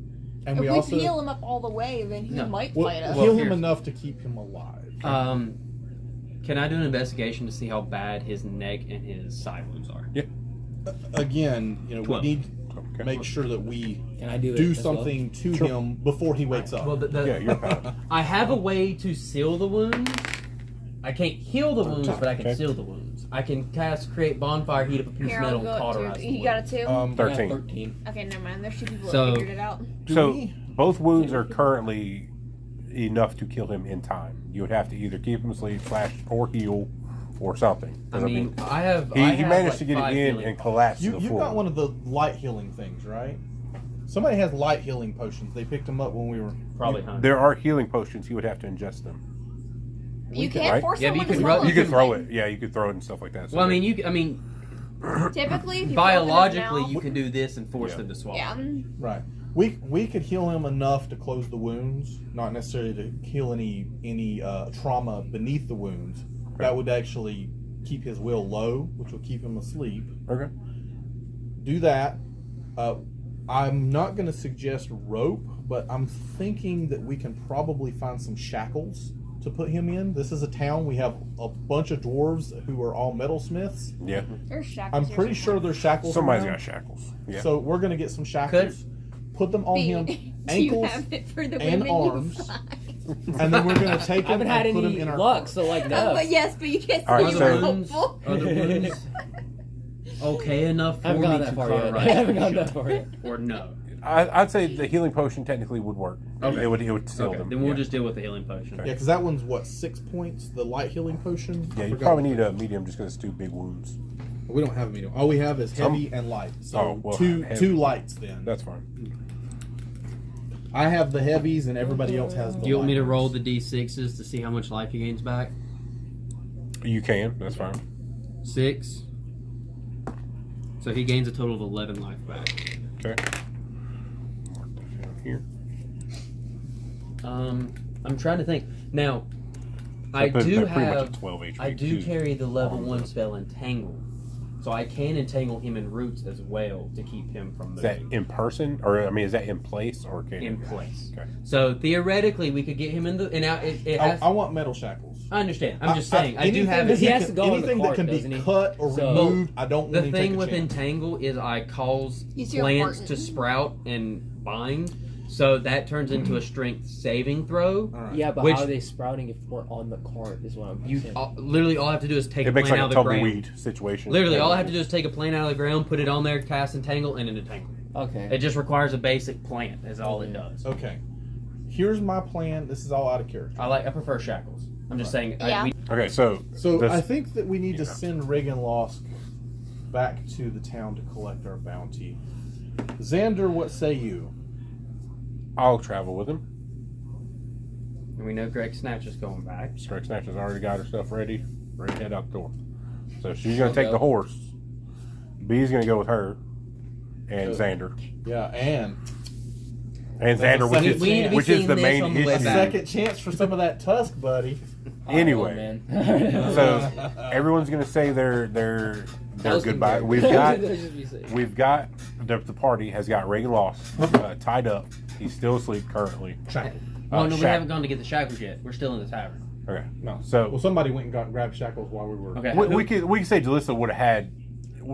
And if we we also heal him up all the way, then he No. might well, fight us. heal him here's- enough to keep him alive. Can I do an investigation to see how bad his neck and his side wounds are? Yeah. Again, we 12. need Okay. to make sure that we Can I do it do as well? something to him before he wakes up. Well, Yeah, you're fine. I have a way to seal the wounds. I can't heal the wounds, but I can Okay. seal the wounds. I can create bonfire, heat up a piece Here, of I'll metal, go and up cauterize to the You wound. got it too? 13. 13. Okay, never mind. There's 2 people So- that figured it out. So both wounds are currently enough to kill him in time. You would have to either keep him asleep / or heal or something. I 'Cause, mean, I have. he I have managed like to get 5 it in healing and potions. collapse to the You've floor. got one of the light healing things, right? Somebody has light healing potions. They picked them up when we were. Probably Hunter. There are healing potions. He would have to ingest them. You can- can't right? force Yeah, but someone you to can swallow rub- You could throw something. it. Yeah, you could throw it and stuff like that. So Well, I mean, Typically, if you Biologically, open his you can do this and force Yeah. them to swallow. mouth, Right. We could heal him enough to close the wounds, not necessarily to heal any trauma beneath the wounds. That would actually keep his will low, which will keep him asleep. Okay. Do that. I'm not going to suggest rope, but I'm thinking that we can probably find some shackles to put him in. This is a town. We have a bunch of dwarves who are all metalsmiths. Yeah. there's shackles. I'm here pretty sure somewhere. there's shackles. Somebody's around. got shackles. Yeah. So we're going to get some shackles, put them on him, Do you ankles, have it for the and women you arms. find? and then we're going to take I him haven't had and put him any in our luck, cart. so like Oh, no. but yes, but you can't All see right, you so- were hopeful. Are the wounds okay enough for I haven't me gone to that far carve yet. I right haven't now? gone that far yet. Or no? I'd say the healing potion technically would work. Okay. It would seal Okay, them. then we'll yeah. just deal with the healing potion. Yeah, because that one's what, 6 points? The light healing potion. Yeah, I you forgot. probably need a medium just because it's 2 big wounds. We don't have a medium. All we have is heavy and light. So Oh, well, two heavy. two lights then. That's fine. I have the heavies and everybody else has the. You want me to light roll ones. the d6s to see how much life he gains back? You can. That's fine. 6. So he gains a total of 11 life back. Okay. Mark that down here. I'm trying to think. Now, I That do pretty much have. a 12 HP. I do too. carry the level arms 1 up. spell Entangle. So I can entangle him in roots as well to keep him from Is that moving. in person, or I mean, is that in place, or can In place. Okay. So theoretically, we could get him in the. And now it has. I want metal shackles. I understand. I'm just saying. I do anything have that it. He can- has to go on the anything cart, that can doesn't be he? cut or So- removed. I don't The want to take thing a with chance. entangle is I cause Use your plants Martin. to sprout and bind, so that turns into a strength saving throw. All right. Yeah, but Which- how are they sprouting if we're on the cart? Is what I'm You saying. literally all I have to do is take It a makes plant like out a of the ground. tumbleweed situation. Literally, all I have to do is take a plant out of the ground, put it on there, cast entangle, and an entangle. Okay. It just requires a basic plant. Is all it does. Okay. Here's my plan. This is all out of character. I prefer shackles. I'm just saying. Yeah. Okay, so So this- I think that we need to yeah. send Regan Losk back to the town to collect our bounty. Xander, what say you? I'll travel with him. And we know Greg Snatch is going back. Strike Snatch has already got her stuff ready to head out the door. So she's gonna I'll take go. the horse. B's gonna go with her, and Good. Xander. Yeah, and And That's a Xander, which second is We need to be which is seeing the this main on the way a issue. back. second chance for some of that tusk, buddy. Anyway, man. So everyone's gonna say their goodbye. We've got the party has got Reagan Lost tied up. He's still asleep currently. Shackles. Well, no, we Shack- haven't gone to get the shackles yet. We're still in the tavern. Okay, No. so Well, somebody went and grabbed shackles while we were. Okay. we could say Jalissa would have had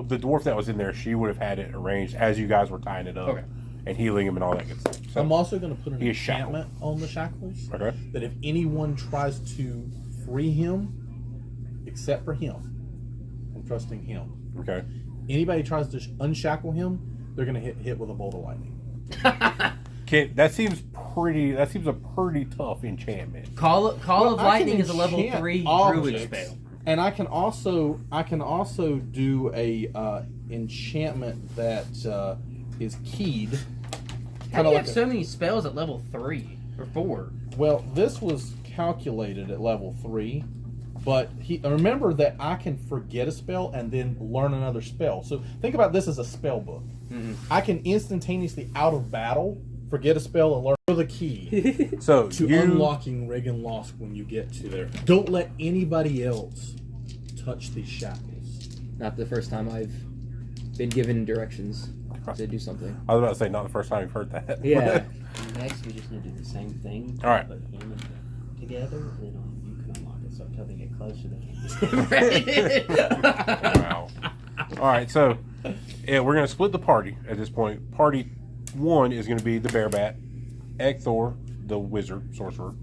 the dwarf that was in there. She would have had it arranged as you guys were tying it up Okay. and healing him and all that good stuff. So, I'm also going to put an He is shackled. enchantment on the shackles okay. that if anyone tries to free him, except for him, I'm trusting him. Okay. Anybody tries to unshackle him, they're going to get hit with a bolt of lightning. That seems a pretty tough enchantment. Call of Well, I Lightning can is a level enchant 3 druid objects, spell. and I can also do a enchantment that is keyed. How do like you have so many spells at level 3 or 4? Well, this was calculated at level 3, but remember that I can forget a spell and then learn another spell. So think about this as a spell book. Mhm. I can instantaneously out of battle forget a spell and learn the key So to unlocking Reagan Lost when you get to there. Don't let anybody else touch these shackles. Not the first time I've been given directions to do something. I was about to say, not the first time you've heard that. Yeah. Next, we just need to do the same thing. All right. Put him and them together, and then you can unlock it. So until they get closer, they can't. Wow. All right, so we're going to split the party at this point. Party 1 is going to be the Bearbat, Ekthor, the Wizard, Sorcerer,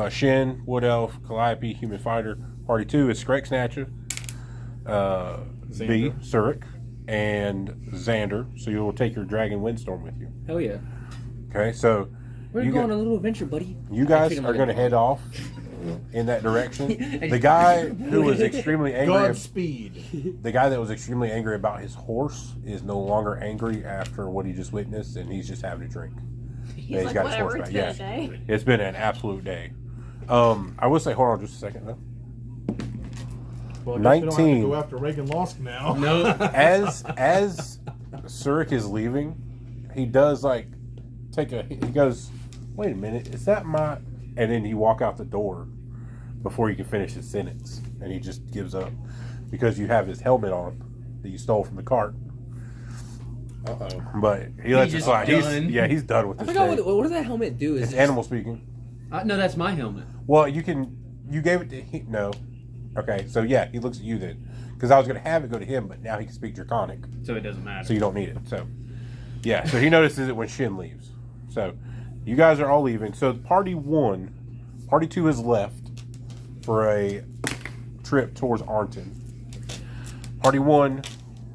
Shin, Wood Elf, Calliope, Human Fighter. Party 2 is Scrake Snatcher, B, Xander. Surik, and Xander. So you'll take your Dragon Windstorm with you. Hell yeah. Okay, so We're You going got- on a little adventure, buddy. you I guys treat him are like going to a- head off in that direction. The guy who was extremely angry. Godspeed. The guy that was extremely angry about his horse is no longer angry after what he just witnessed, and he's just having a drink. He's like, whatever, it's been a day. It's been an absolute day. I will say, hold on just a second, though. Well, I guess we don't have to 19. go after Reagan Losk now. No. As Surik is leaving, he does like he goes, wait a minute, is that my? And then he walk out the door before he can finish his sentence, and he just gives up because you have his helmet on that you stole from the cart. Uh-oh. But he lets it just slide. done. He's done with I this. forgot what does that helmet do? It's Is animal speaking. No, that's my helmet. Well, you gave it to no. Okay, so yeah, he looks at you then, because I was going to have it go to him, but now he can speak Draconic, So it doesn't matter. so you don't need it. So yeah, so he notices it when Shin leaves. So you guys are all leaving. So party 2 has left for a trip towards Arnton. Party 1,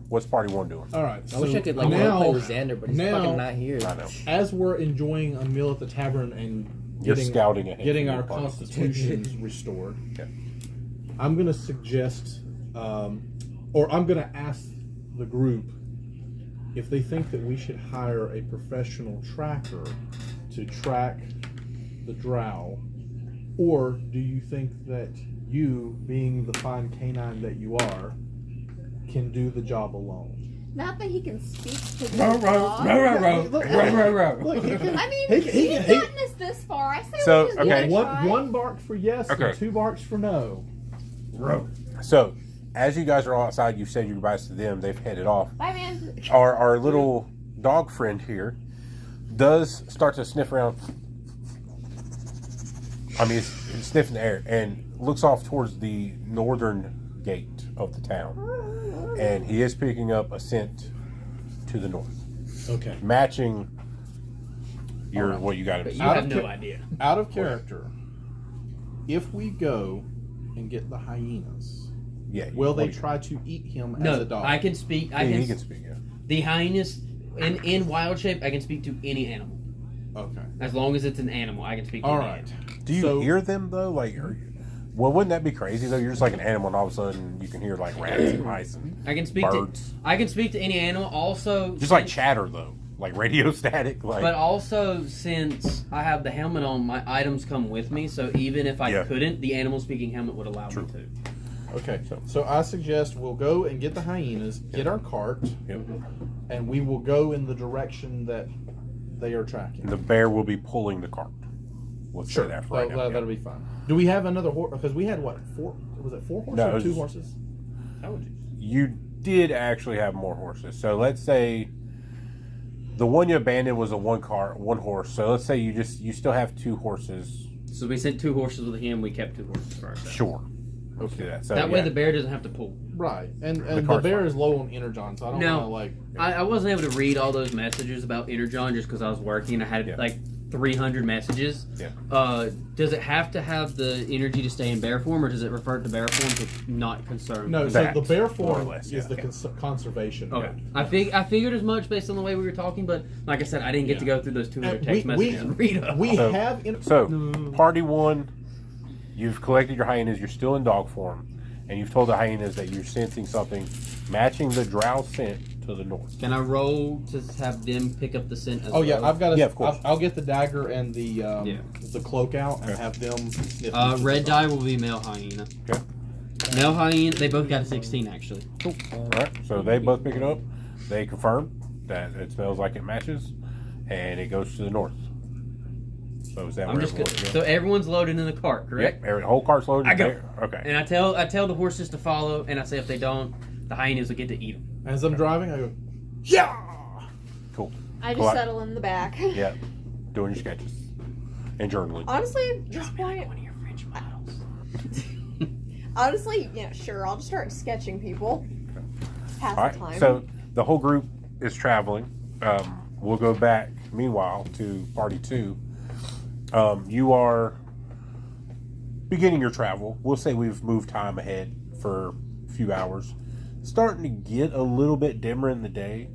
what's party 1 doing? All right. I wish I could like now, play with Xander, but he's now- fucking not here. I know. as we're enjoying a meal at the tavern and You're scouting ahead. getting for our your party. constitutions restored, Okay. I'm going to suggest, or I'm going to ask the group if they think that we should hire a professional tracker to track the drow, or do you think that you, being the fine canine that you are, can do the job alone? Not that he can speak to the Row, dog. Look, he can, I mean, he he's can- gotten us this far. I say So, we just okay. give it a try. one bark for yes Okay. and 2 barks for no. So as you guys are all outside, you said your goodbyes to them. They've headed off. Bye, man. Our little dog friend here does start to sniff around. I mean, he's sniffing the air and looks off towards the northern gate of the town. And he is picking up a scent to the north, Okay. matching your Alright. what you got. But you Out have of no ca- idea. Out of character, if we go and get the hyenas, Yeah. will they what do you- try to eat him as a No, dog? I can speak. I Yeah, can. he can speak. Yeah. The hyenas in wild shape, I can speak to any animal. Okay. As long as it's an animal, I can speak to All any right. animal. Do you So- hear them though? Like, well, wouldn't that be crazy though? You're just like an animal, and all of a sudden you can hear like rats and mice and I can speak birds. to. I can speak to any animal. Also, Just like chatter though, like radio static. Like, But also, since I have the helmet on, my items come with me. So even if I Yeah. couldn't, the animal speaking helmet would allow True. me to. Okay. So I suggest we'll go and get the hyenas, get our cart, Yep. and we will go in the direction that they are tracking. the bear will be pulling the cart. Let's say that for right now. That'll be fine. Do we have another horse? Because we had what? 4? Was it 4 horses No, it or was 2 just- horses? You did actually have more horses. So let's say the one you abandoned was a one horse. So let's say you still have 2 horses. So we sent 2 horses with him. We kept 2 horses for ourselves. Sure. Let's do that. So That way yeah. the bear doesn't have to pull. Right. And the cart's bear fine. is low on energon, so I don't No. want to I wasn't able to read all those messages about Energon just because I was working. I had Yeah. like 300 messages. Yeah. Does it have to have the energy to stay in bear form, or does it revert to bear form to not concern? No, That, so the bear more or form less, is yeah. the conservation. Okay. mode. I figured as much based on the way we were talking, but like I said, I didn't get to go through those 200 And text messages and read them. we So- have So, party 1, you've collected your hyenas, you're still in dog form, and you've told the hyenas that you're sensing something matching the drow scent to the north. Can I roll to have them pick up the scent as Oh yeah, well? I've got to. Yeah, of course. I'll get the dagger and the cloak out and Okay. have them. Sniff Red die will be male hyena. Okay. Male hyena, they both got a 16 actually. Alright, so they both pick it up. They confirm that it smells like it matches, and it goes to the north. So is that I'm where just everyone's good. going? So everyone's loaded in the cart, correct? Yep, the whole cart's loaded. I go. There. Okay. And I tell the horses to follow, and I say if they don't, the hyenas will get to eat them. As I'm driving, I go, yeah. Cool. I just Cool. settle in the back. Yeah. Doing your sketches. And journaling. Honestly, at this point, One of your French models. honestly, yeah, sure. I'll just start sketching people. Pass Alright, the time. so the whole group is traveling. We'll go back, meanwhile, to party 2. You are beginning your travel. We'll say we've moved time ahead for a few hours. Starting to get a little bit dimmer in the day.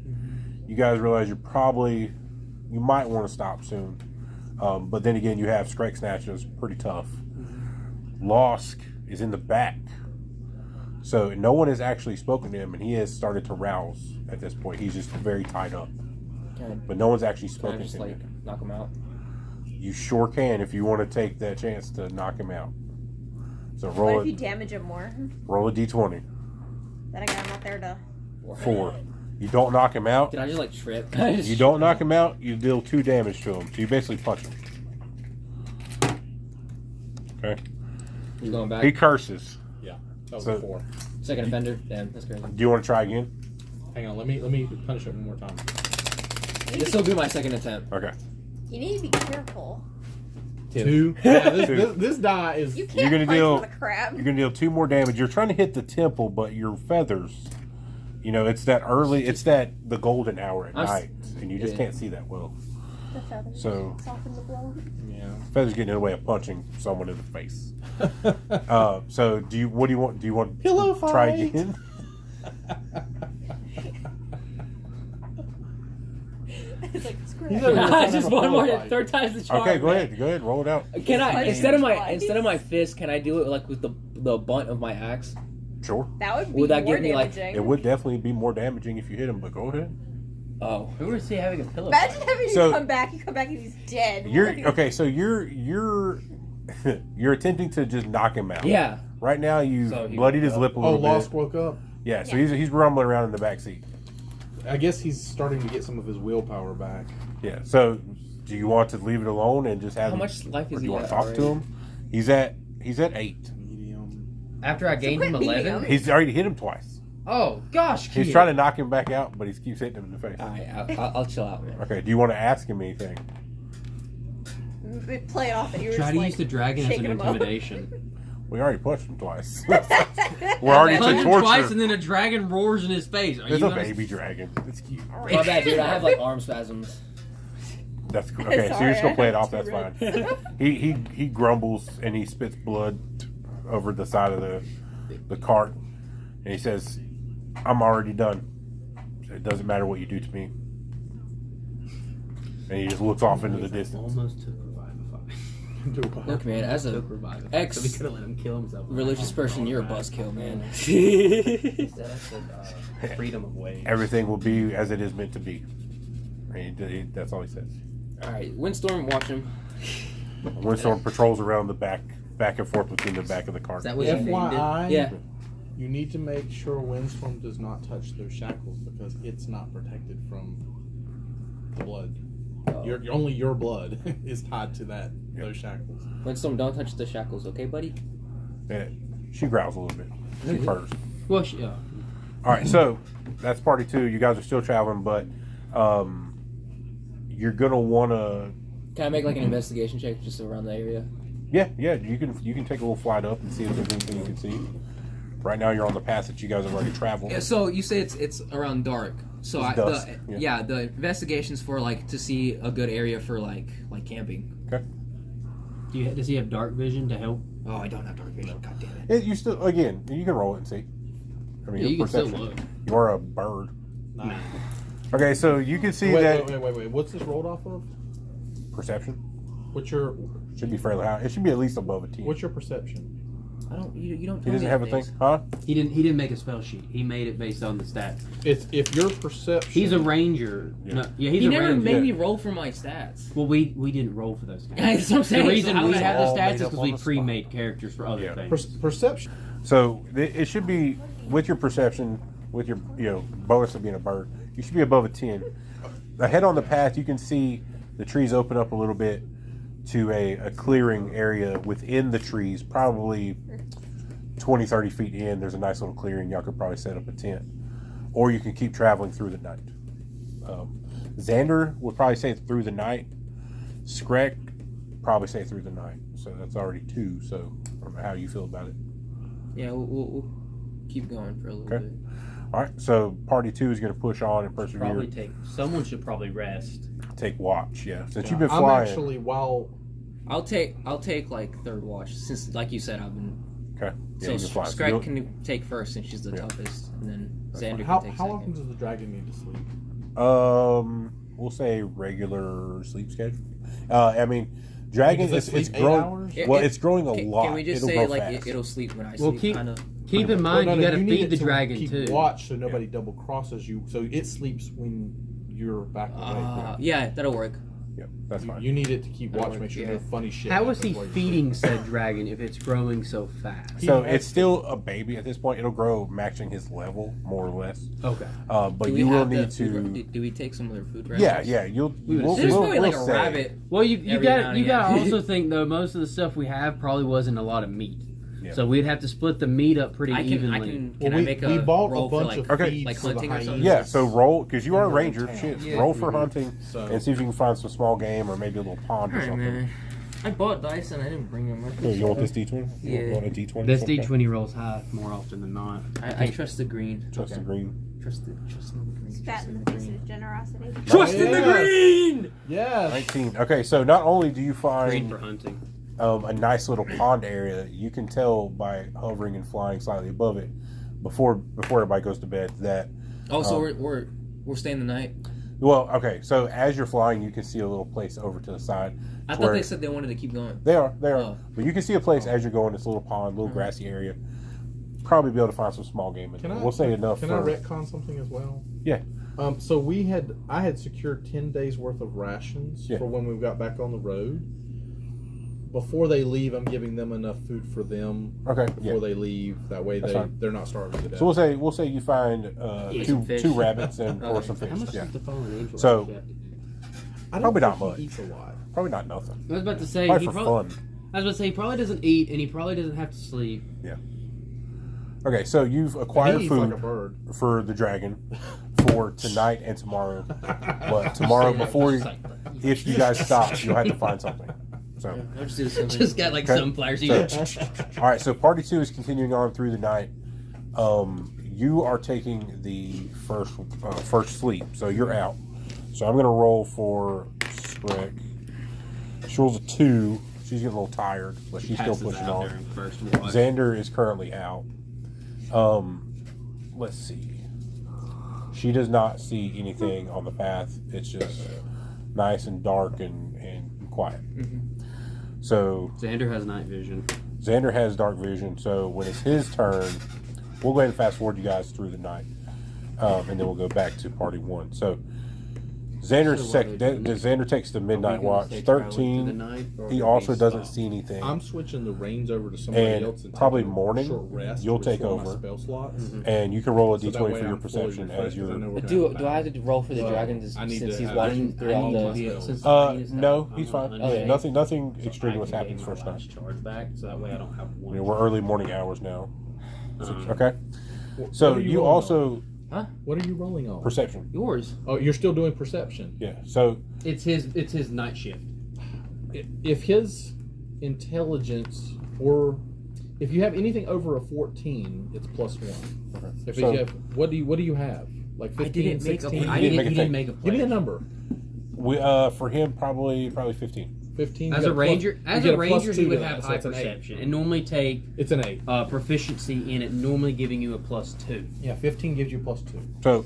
You guys realize you might want to stop soon. But then again, you have Scrake Snatch, that's pretty tough. Losk is in the back. So no one has actually spoken to him, and he has started to rouse at this point. He's just very tied up. But no one's actually Can I spoken just to like him. knock him out? You sure can if you want to take that chance to knock him out. So What roll if you it. damage him more? Roll a d20. Then again, I'm not there to. 4. You don't knock him out. Did I just like trip? You don't knock him out. You deal 2 damage to him. So you basically punch him. Okay. He's going back. He curses. Yeah, that was So- a 4. Second offender. Damn, that's crazy. Do you want to try again? Hang on, let me punish it one more time. This will be my second attempt. Okay. You need to be careful. 2. Yeah, Two. this die is. You can't gonna punch deal- with a crab. You're gonna deal 2 more damage. You're trying to hit the temple, but your feathers. You know, it's that early. It's the golden hour at I'm s- night, and you just yeah. can't see that well. The feathers So- soften the blow. Yeah. Feathers getting in the way of punching someone in the face. So what do you want? Do you want Pillow to try fight. again? It's like screw He's it. a- Just one more. Third time's the charm. Okay, go man. ahead, roll it out. Can I Punch instead of him my twice. fist? Can I do it like with the butt of my axe? Sure. That would be Would that more give me, like, damaging. It would definitely be more damaging if you hit him, but go ahead. Oh, Who was he having a pillow? Imagine fight? having So- you come back and he's dead. You're okay. So you're you're attempting to just knock him out. yeah. Right now, you So he bloodied woke his up. lip a Oh, little Lost bit. woke up. Yeah, so Yeah. he's rumbling around in the back seat. I guess he's starting to get some of his willpower back. Yeah. So, do you want to leave it alone and just have? How him, much life or is do you he want at to talk to already? him? He's at 8. Medium. After I gained him quit beating 11. him. He's already hit him twice. Oh gosh, He's kid. trying to knock him back out, but he keeps hitting him in the face. All right, I'll chill out, man. Okay. Do you want to ask him anything? Play it off that you were Try just to like use the dragon as shaking an him up. intimidation. We already punched him twice. We're already Punch to him torture. twice and then a dragon roars in his face. Are There's you a gonna- baby dragon. It's cute. My bad, dude. I have like arm spasms. That's cool. Okay, so you're just gonna play it off. That's fine. Sorry. He grumbles and he spits blood over the side of the cart, and he says, "I'm already done. It doesn't matter what you do to me." And he just looks off into the distance. Almost took Revivify. Look, man, as a Took Revivify. ex- So we could have let him kill himself. religious person, you're a buzzkill, man. Instead, I said freedom of ways. Everything will be as it is meant to be. And that's all he says. All right, Windstorm, watch him. Windstorm patrols around the back and forth between the back of the cart. Is that what you named it? FYI, Yeah. you need to make sure Windstorm does not touch those shackles because it's not protected from the blood. Only your blood is tied to those shackles. Windstorm, don't touch the shackles, okay, buddy? Yeah, she growls a little bit. She purrs. Well, All right, so that's party 2. You guys are still traveling, but you're gonna want to. Can I make like an investigation check just around the area? Yeah. You can take a little flight up and see if there's anything you can see. Right now, you're on the path that you guys have already traveled. Yeah, so you say it's around dark. So It's dusk, yeah. the investigations for like to see a good area for like camping. Okay. does he have dark vision to help? Oh, I don't have dark vision. God damn it. You still again. You can roll it and see. I mean, Yeah, your you can still perception. look. You are a bird. Nice. Okay, so you can see that Wait. What's this rolled off of? perception What's your should be fairly high. It should be at least above a 10. What's your perception? I don't. You don't. He tell doesn't me have a thing, things. huh? He didn't make a spell sheet. He made it based on the stats. It's if your perception. He's a ranger. Yeah. No, yeah, he's He a never ranger. made me roll for my stats. Well, we didn't roll for those guys. That's what I'm saying. The reason So we how have all the stats made is up because on we the spot. pre-made characters for other Yeah. things. perception. So it should be with your perception, with your bonus of being a bird. You should be above a 10. Ahead on the path, you can see the trees open up a little bit to a clearing area within the trees, probably 20, 30 feet in. There's a nice little clearing. Y'all could probably set up a tent. Or you can keep traveling through the night. Xander would probably say through the night. Skrek probably say through the night. So that's already 2. So I don't know how you feel about it. Yeah, we'll keep going for a little Okay. bit. All right, so party 2 is going to push on and persevere. Someone should probably rest. Take watch, yeah. Since you've been I'm flying, actually while I'll take like third watch since, like you said, I've been. okay. Yeah, So you can fly. So Scrag you'll- can take first since she's the Yeah. toughest, and then Xander how can take often second. does the dragon need to sleep? we'll say regular sleep schedule. I mean, dragon Does it it's sleep 8 growing. hours? Yeah, Well, yeah. it's growing a lot. Can we just It'll say grow like fast. it'll sleep when I Well, sleep? Kind of. Keep in mind, Well, no, you got to you need feed it the to dragon keep too. watch so nobody double crosses you. So it sleeps when you're back away. Yeah, that'll work. Yep, that's fine. You need it to keep watch, make sure Yeah. no funny shit. How is he happens while you're feeding sleeping. said dragon if it's growing so fast? So it's still a baby at this point. It'll grow matching his level, more or less. Okay. But Do we you will have need to. to. Do we take some of their food? Yeah, rations? yeah. You'll. would We'll, There's we'll, probably like we'll a say- rabbit. Well, you Every now got and you got to again. also think though most of the stuff we have probably wasn't a lot of meat, Yeah. so we'd have to split the meat up pretty I can. evenly. Well, I make a we bought roll a for bunch like of Okay. feeds like for the hunting or something? hyenas. Yeah. So roll because you are a You're in ranger. town. Shit. Yeah. Roll for hunting So- and see if you can find some small game or maybe a little pond or Alright, something. man. I bought dice and I didn't bring them. Here, you want this D20? Yeah. You want a D20? This Okay. D20 rolls high more often than not. I trust the green. Trust the green. Trust the green. Spat in the face of generosity. Trust in the green. Yes. 19. Okay, so not only do you Green find for hunting. a nice little pond area, you can tell by hovering and flying slightly above it before everybody goes to bed that. Oh, so we're staying the night. Well, okay, so as you're flying, you can see a little place over to the side. I where- thought they said they wanted to keep going. They are. Oh. But you can see a place as you're going, this little pond, little grassy area. Probably be able to find some small game in there. We'll say enough Can for. I retcon something as well? Yeah. So I had secured 10 days worth of rations Yeah. for when we got back on the road. Before they leave, I'm giving them enough food for them Okay. before Yeah. they leave. That way That's fine. they're not starving to death. So we'll say you find some fish. two rabbits and or Okay. some How fish. much Yeah. does the fallen angel So- have? I don't probably think not he much. eats a lot. Probably not nothing. I was about to say Probably he for probably. fun. I was about to say he probably doesn't eat and he probably doesn't have to sleep. Okay, so you've acquired He eats food like a bird. for the dragon for tonight and tomorrow. But tomorrow, before you, if you guys stop, you'll have to find something. So, I'll just do the same thing. Just got like Okay. sunflower So- seeds. all right. So party 2 is continuing on through the night. You are taking the first sleep, so you're out. So I'm gonna roll for Shrek. She rolls a 2. She's getting a little tired, but she's still Passes pushing out on. during first watch. Xander is currently out. Let's see. She does not see anything on the path. It's just nice and dark and quiet. So Xander has night vision. Xander has dark vision. So when it's his turn, we'll go ahead and fast forward you guys through the night, and then we'll go back to party 1. So Xander's So what are we doing? Xander takes the midnight Are we gonna watch. stay traveling through the 13. night, or He do also we doesn't stop? see anything. I'm switching the reins over to somebody And else and probably taking a morning, short rest you'll to take restore my over. spell slots. And you can roll a So that d20 way for your I'm fully perception refreshed, as 'cause I you're. know we're Do gonna do I have to roll for the Well, dragon I need since to he's have- watching I throughout need the? to spells. since No, he's fine. Okay. Nothing So extraneous I can happens gain my first time. last charge back, so that way I don't have I one. mean, we're early morning hours now. Uh-huh. Okay. What So are you rolling also What are you rolling on? perception. Yours. Oh, you're still doing perception. Yeah. So It's his night shift. If his intelligence or if you have anything over a 14, it's +1. If So- you have, what do you have? Like 15, didn't make a 16? I He didn't make a he thing. didn't make a Give me a pledge. number. we for him probably 15. 15. As you a get ranger, plus- as you a get plus ranger, 2 he would to have that, so high it's an 8. perception and normally take It's an 8. proficiency in it, normally giving you a +2. Yeah, 15 gives you +2. So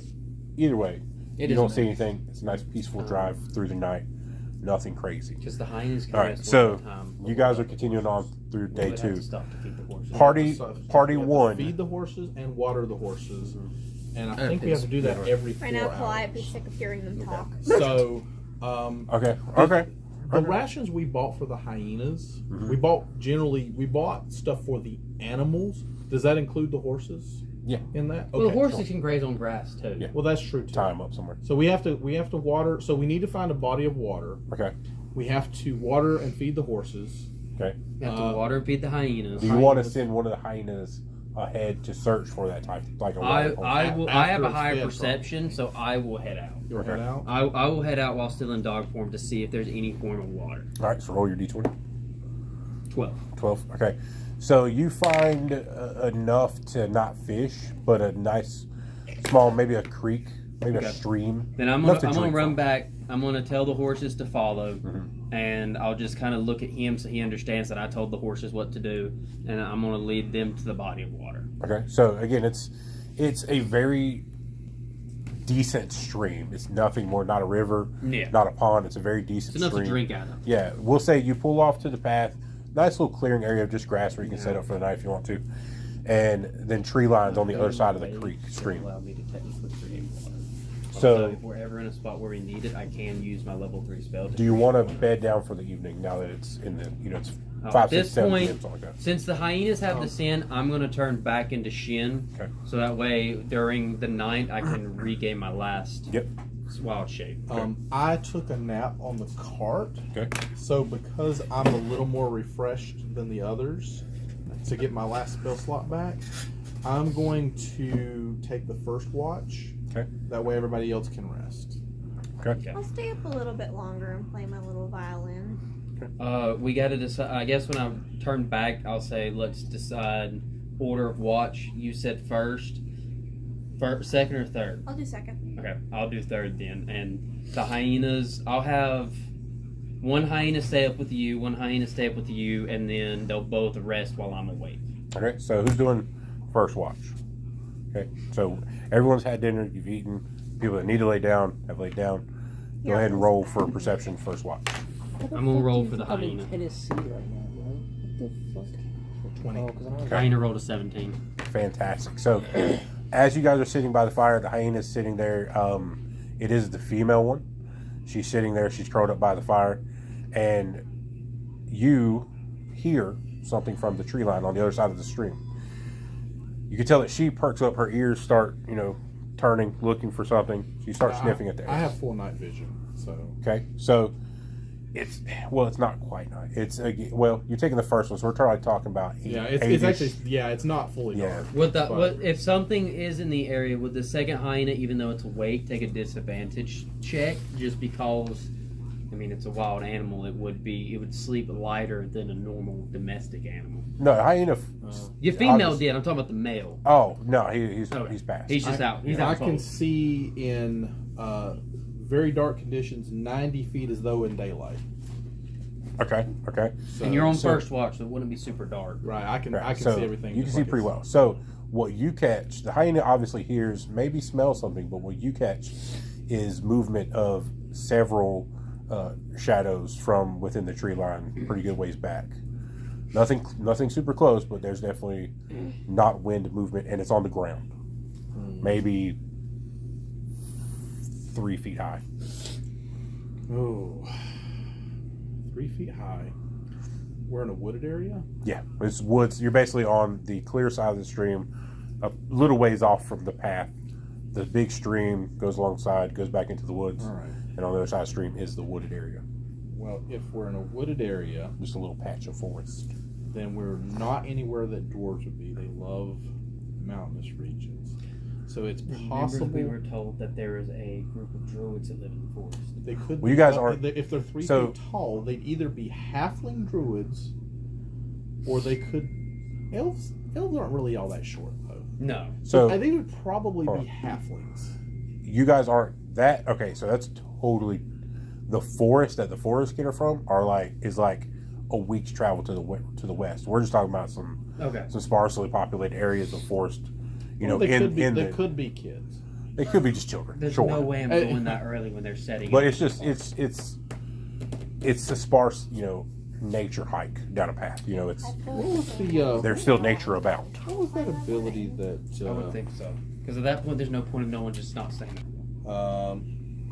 either way, It you is don't an see eight. anything. It's a nice peaceful drive through the night. Nothing crazy. Because the hyenas can All right. rest So one time. you guys are continuing on through We day would have 2. to stop to feed the horses. Party So party you have to 1. Feed the horses and water the horses. And I And think we have to do that every 4 Right now, hours. Clyde be sick of hearing them talk. So, Okay. the rations we bought for the hyenas, Mm-hmm. we bought stuff for the animals. Does that include the horses? Yeah. In that? Well, the Okay, horses cool. can graze on grass too. Yeah. Well, that's true too. Tie 'em up somewhere. So we have to water. So we need to find a body of water. Okay. We have to water and feed the horses. Okay. You have to water and feed the hyenas. Do you want to send one of the hyenas ahead to search for that type, like a wild horse? I have a After higher it's fed, perception, so I will head out. You'll head out. I will head out while still in dog form to see if there's any form of water. All right. So roll your d20. 12. 12. Okay. So you find enough to not fish, but a nice, small, maybe a creek, maybe Okay. a stream. Then I'm Enough gonna to drink run from. back. I'm gonna tell the horses to follow, Mhm. and I'll just kind of look at him so he understands that I told the horses what to do, and I'm gonna lead them to the body of water. Okay. So again, it's a very decent stream. It's nothing more, not a river, Yeah, not a pond. It's a very decent it's enough stream. to drink out of. Yeah, we'll say you pull off to the path, nice little clearing area of just grass where you can set up for the night if you want to, and then tree lines on the other side of the creek stream. Allow me to technically create water. So, if we're ever in a spot where we need it, I can use my level 3 spell. do you want to bed down for the evening now that it's in the it's At 5, this 6, 7 point, p.m. something like that? Since the hyenas have the sin, I'm going to turn back into Shin. Okay. So that way, during the night, I can regain my last Yep. wild shape. I took a nap on the cart. Okay. So because I'm a little more refreshed than the others, to get my last spell slot back, I'm going to take the first watch. Okay. That way everybody else can rest. Okay. I'll stay up a little bit longer and play my little violin. We got to decide. I guess when I turn back, I'll say let's decide order of watch. You said first, second, or third. I'll do second. Okay, I'll do third then. And the hyenas, I'll have one hyena stay up with you, one hyena stay up with you, and then they'll both rest while I'm awake. Okay. So who's doing first watch? Okay. So everyone's had dinner. You've eaten. People that need to lay down have laid down. Go ahead and roll for perception first watch. I'm gonna roll for the hyena. Tennessee right now, man. What the fuck? 20. Oh, 'cause I don't Hyena rolled a 17. Fantastic. So, as you guys are sitting by the fire, the hyena's sitting there. It is the female one. She's sitting there. She's curled up by the fire, and you hear something from the tree line on the other side of the stream. You can tell that she perks up. Her ears start, turning, looking for something. She starts sniffing at the air. I have full night vision, so Okay, so it's not quite night. You're taking the first one, so we're totally talking about it's actually it's not fully dark. What if something is in the area? Would the second hyena, even though it's awake, take a disadvantage check just because? I mean, it's a wild animal. It would sleep lighter than a normal domestic animal. No, hyena. Your female did. I'm talking about the male. Oh no, he's Okay. passed. He's just out. He's out. I can cold. see in very dark conditions 90 feet as though in daylight. Okay. So, And you're on first watch, so it wouldn't be super dark. Right, I can So see everything. You can just see like pretty it's- well. So what you catch, the hyena obviously hears, maybe smells something, but what you catch is movement of several shadows from within the tree line, pretty good ways back. Nothing super close, but there's definitely not wind movement, and it's on the ground, maybe 3 feet high. Oh, 3 feet high. We're in a wooded area? Yeah, it's woods. You're basically on the clear side of the stream, a little ways off from the path. The big stream goes alongside, goes back into the woods, All right. and on the other side of the stream is the wooded area. Well, if we're in a wooded area, Just a little patch of forest. then we're not anywhere that dwarves would be. They love mountainous regions. So it's possible we were told that there is a group of druids that live in the forest. they could Well, you be guys tall- aren't- if they're 3 so- feet tall, they'd either be halfling druids or they could elves aren't really all that short though. No. So I think it would probably Hold be on. halflings. you guys aren't that okay. So that's totally the forest that the forest get are from is like a week's travel to the west. We're just talking about some sparsely populated areas of forest. They could be kids. They could be just children. There's sure. no way I'm going that early when they're setting But up. it's just it's a sparse nature hike down a path. It's What was the there's still nature about. what was that ability that I would think so. Because at that point, there's no point of no one just not staying. All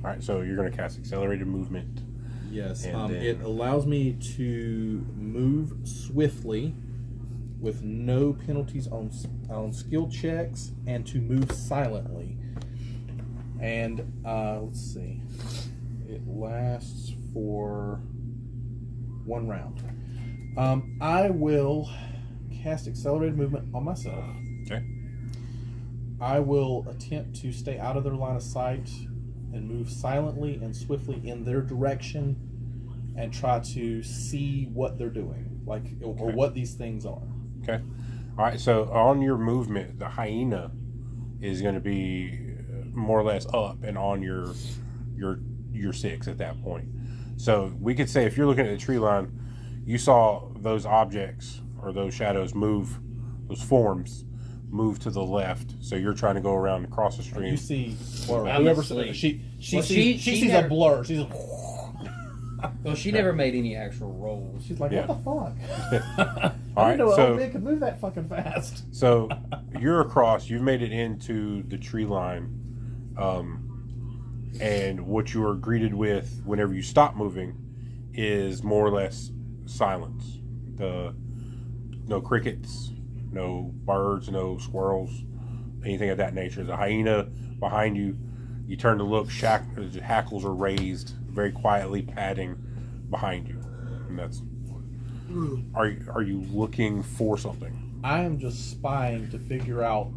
right, so you're going to cast accelerated movement. yes, And then- it allows me to move swiftly with no penalties on skill checks and to move silently. And let's see. It lasts for 1 round. I will cast accelerated movement on myself. Okay. I will attempt to stay out of their line of sight and move silently and swiftly in their direction and try to see what they're doing, or what these things are. Okay. All right. So on your movement, the hyena is going to be more or less up and on your 6 at that point. So we could say if you're looking at the tree line, you saw those objects or those shadows move, those forms move to the left. So you're trying to go around and cross the stream. You see, or I'm whoever asleep. she Well, sees, she sees never- a blur. She's Well, she never made any actual rolls. she's like, Yeah. what the fuck? All I right. didn't know So old man could move that fucking fast. So you're across. You've made it into the tree line. And what you are greeted with whenever you stop moving is more or less silence. No crickets, no birds, no squirrels, anything of that nature. The hyena behind you, you turn to look, hackles are raised, very quietly padding behind you. And that's... Are you looking for something? I am just spying to figure out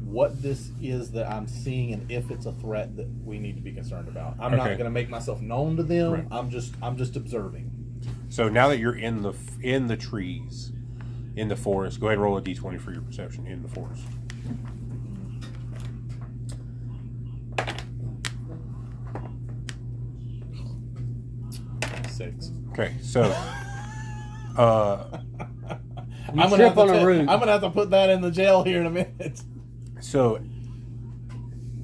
what this is that I'm seeing and if it's a threat that we need to be concerned about. I'm not going to make myself known to them. Right. I'm just observing. So now that you're in the trees, in the forest, go ahead and roll a d20 for your perception in the forest. Six. Okay, so I'm gonna have to put that in the jail here in a minute. So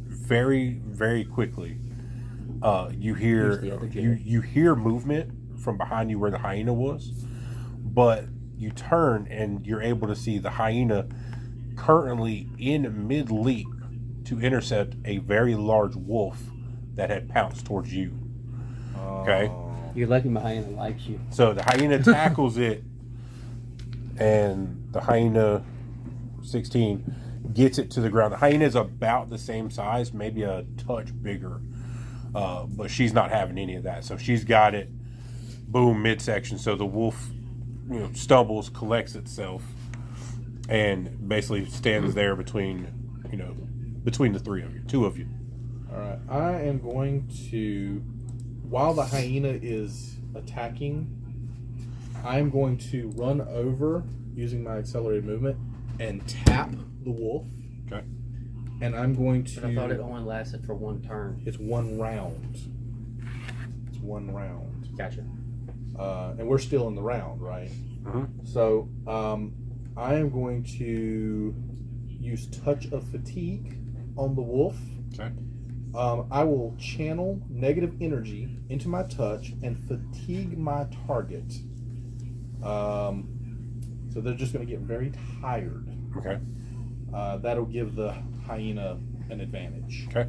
very, very quickly, you hear movement from behind you where the hyena was, but you turn and you're able to see the hyena currently in mid leap to intercept a very large wolf that had pounced towards you. Okay. You're lucky my hyena likes you. So the hyena tackles it, and the hyena 16 gets it to the ground. The hyena is about the same size, maybe a touch bigger, but she's not having any of that. So she's got it, boom, midsection. So the wolf, stumbles, collects itself, and basically stands there between the two of you. All right, I am going to. While the hyena is attacking, I'm going to run over using my accelerated movement and tap the wolf. Okay. And I'm going to... But I thought it only lasted for one turn. It's one round. Gotcha. And we're still in the round, right? Mm-hmm. So I am going to use Touch of Fatigue on the wolf. Okay. I will channel negative energy into my touch and fatigue my target. So they're just going to get very tired. Okay. That'll give the hyena an advantage. Okay.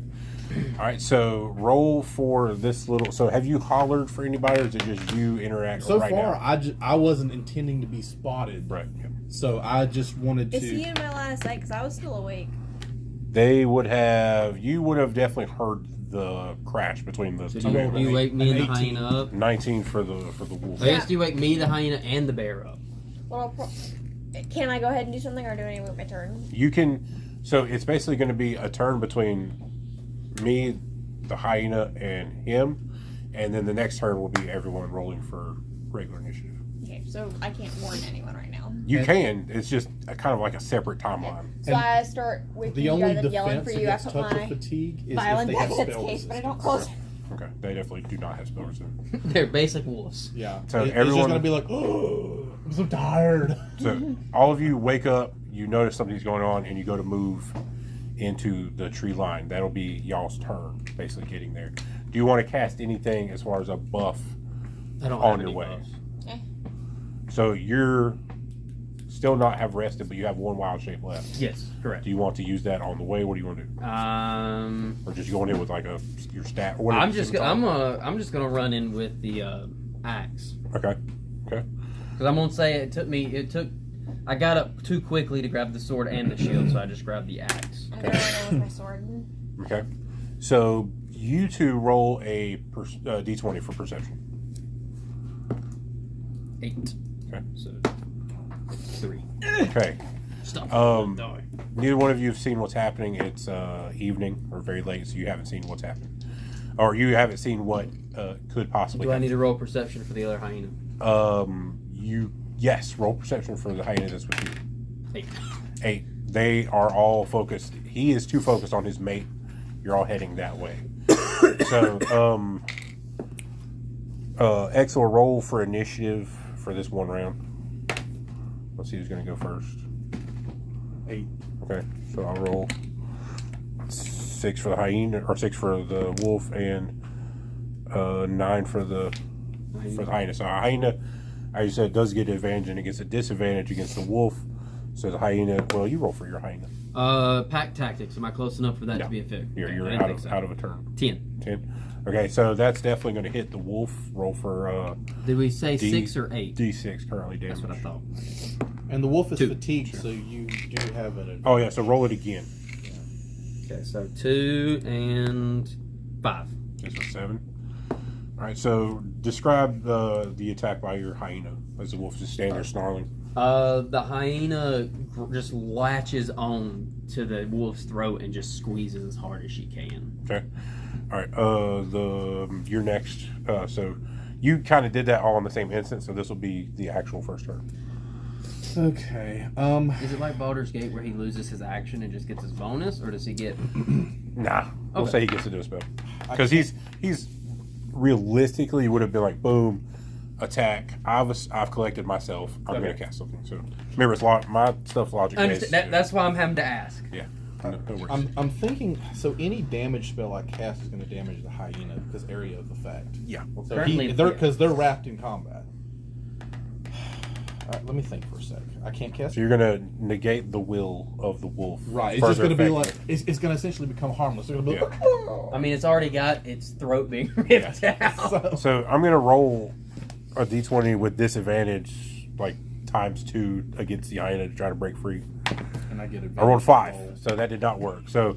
All right. So roll for this little. So have you hollered for anybody, or is it just you interact? So right far, now? I wasn't intending to be spotted. Right. Yeah. So I just wanted to. Is he in my line of sight? Because I was still awake. You would have definitely heard the crash between the two. Do you wake me and the hyena up? 19 for the wolf. I guess do you wake me, the hyena, and the bear up? Well, can I go ahead and do something, or do I need to wait my turn? You can. So it's basically going to be a turn between me, the hyena, and him, and then the next turn will be everyone rolling for regular initiative. Okay, so I can't warn anyone right now. You can. It's just kind of like a separate timeline. So I start with The you only guys yelling defense for you. I against put touch of my fatigue is if violin they back have in its spell case, but I don't resistance. close it. Okay. They definitely do not have spell resistance. They're basic wolves. Yeah. So It's just everyone- going to be like, oh, I'm so tired. So all of you wake up, you notice something's going on, and you go to move into the tree line. That'll be y'all's turn, basically getting there. Do you want to cast anything as far as a buff I don't on have your any way? buffs. So you're still not have rested, but you have one wild shape left. Yes, correct. Do you want to use that on the way? What do you want to do? Or just going in with like your staff? Or I'm just gonna run in with the axe. Okay. Because I'm gonna say I got up too quickly to grab the sword and the shield, so I just grabbed the axe. I'm gonna run in with my sword. Okay. So you two roll a d20 for perception. 8. Okay. So 3. Okay. Stop. Die. Neither one of you have seen what's happening. It's evening or very late, so you haven't seen what's happening, or you haven't seen what could possibly. Do I happen. need to roll perception for the other hyena? Yes, roll perception for the hyena that's with you. 8. 8. They are all focused. He is too focused on his mate. You're all heading that way. So, X will roll for initiative for this one round. Let's see who's going to go first. 8. Okay, so I'll roll 6 for the hyena, or 6 for the wolf, and 9 for the hyena. So a hyena, as you said, does get advantage, and it gets a disadvantage against the wolf. So the hyena. Well, you roll for your hyena. Pack tactics. Am I close enough for that No. to be a fit? You're I didn't out think of so. out of a turn. 10. 10. Okay, so that's definitely going to hit the wolf. Roll for Did we say D- 6 or 8? D6 currently damage. That's what I thought. And the wolf is 2. fatigued, so you do have an. Oh yeah, so roll it again. Okay, so 2 and 5. This was 7. All right, so describe the attack by your hyena as the wolf just standing there snarling. The hyena just latches on to the wolf's throat and just squeezes as hard as she can. Okay. All right. You're next. So you kind of did that all in the same instant. So this will be the actual first turn. Okay. Is it like Baldur's Gate where he loses his action and just gets his bonus, or does he get? Nah. We'll Okay. say he gets to do a spell because he's realistically would have been like boom, attack. I've collected myself. I'm Okay. gonna cast something. So remember, my stuff's logic I based. understand. That's why I'm having to ask. Yeah. No worries. I'm thinking. So any damage spell I cast is going to damage the hyena because area of effect. Yeah. So Currently, because they're wrapped in combat. All right, let me think for a sec. I can't cast. So you're gonna negate the will of the wolf. Right. It's just Further going to be like affecting it's going to essentially become harmless. They're going to be I mean, it's already got its throat being ripped out. so, So I'm gonna roll a d20 with disadvantage, like ×2 against the hyena to try to break free. and I get it. I rolled 5, so that did not work. So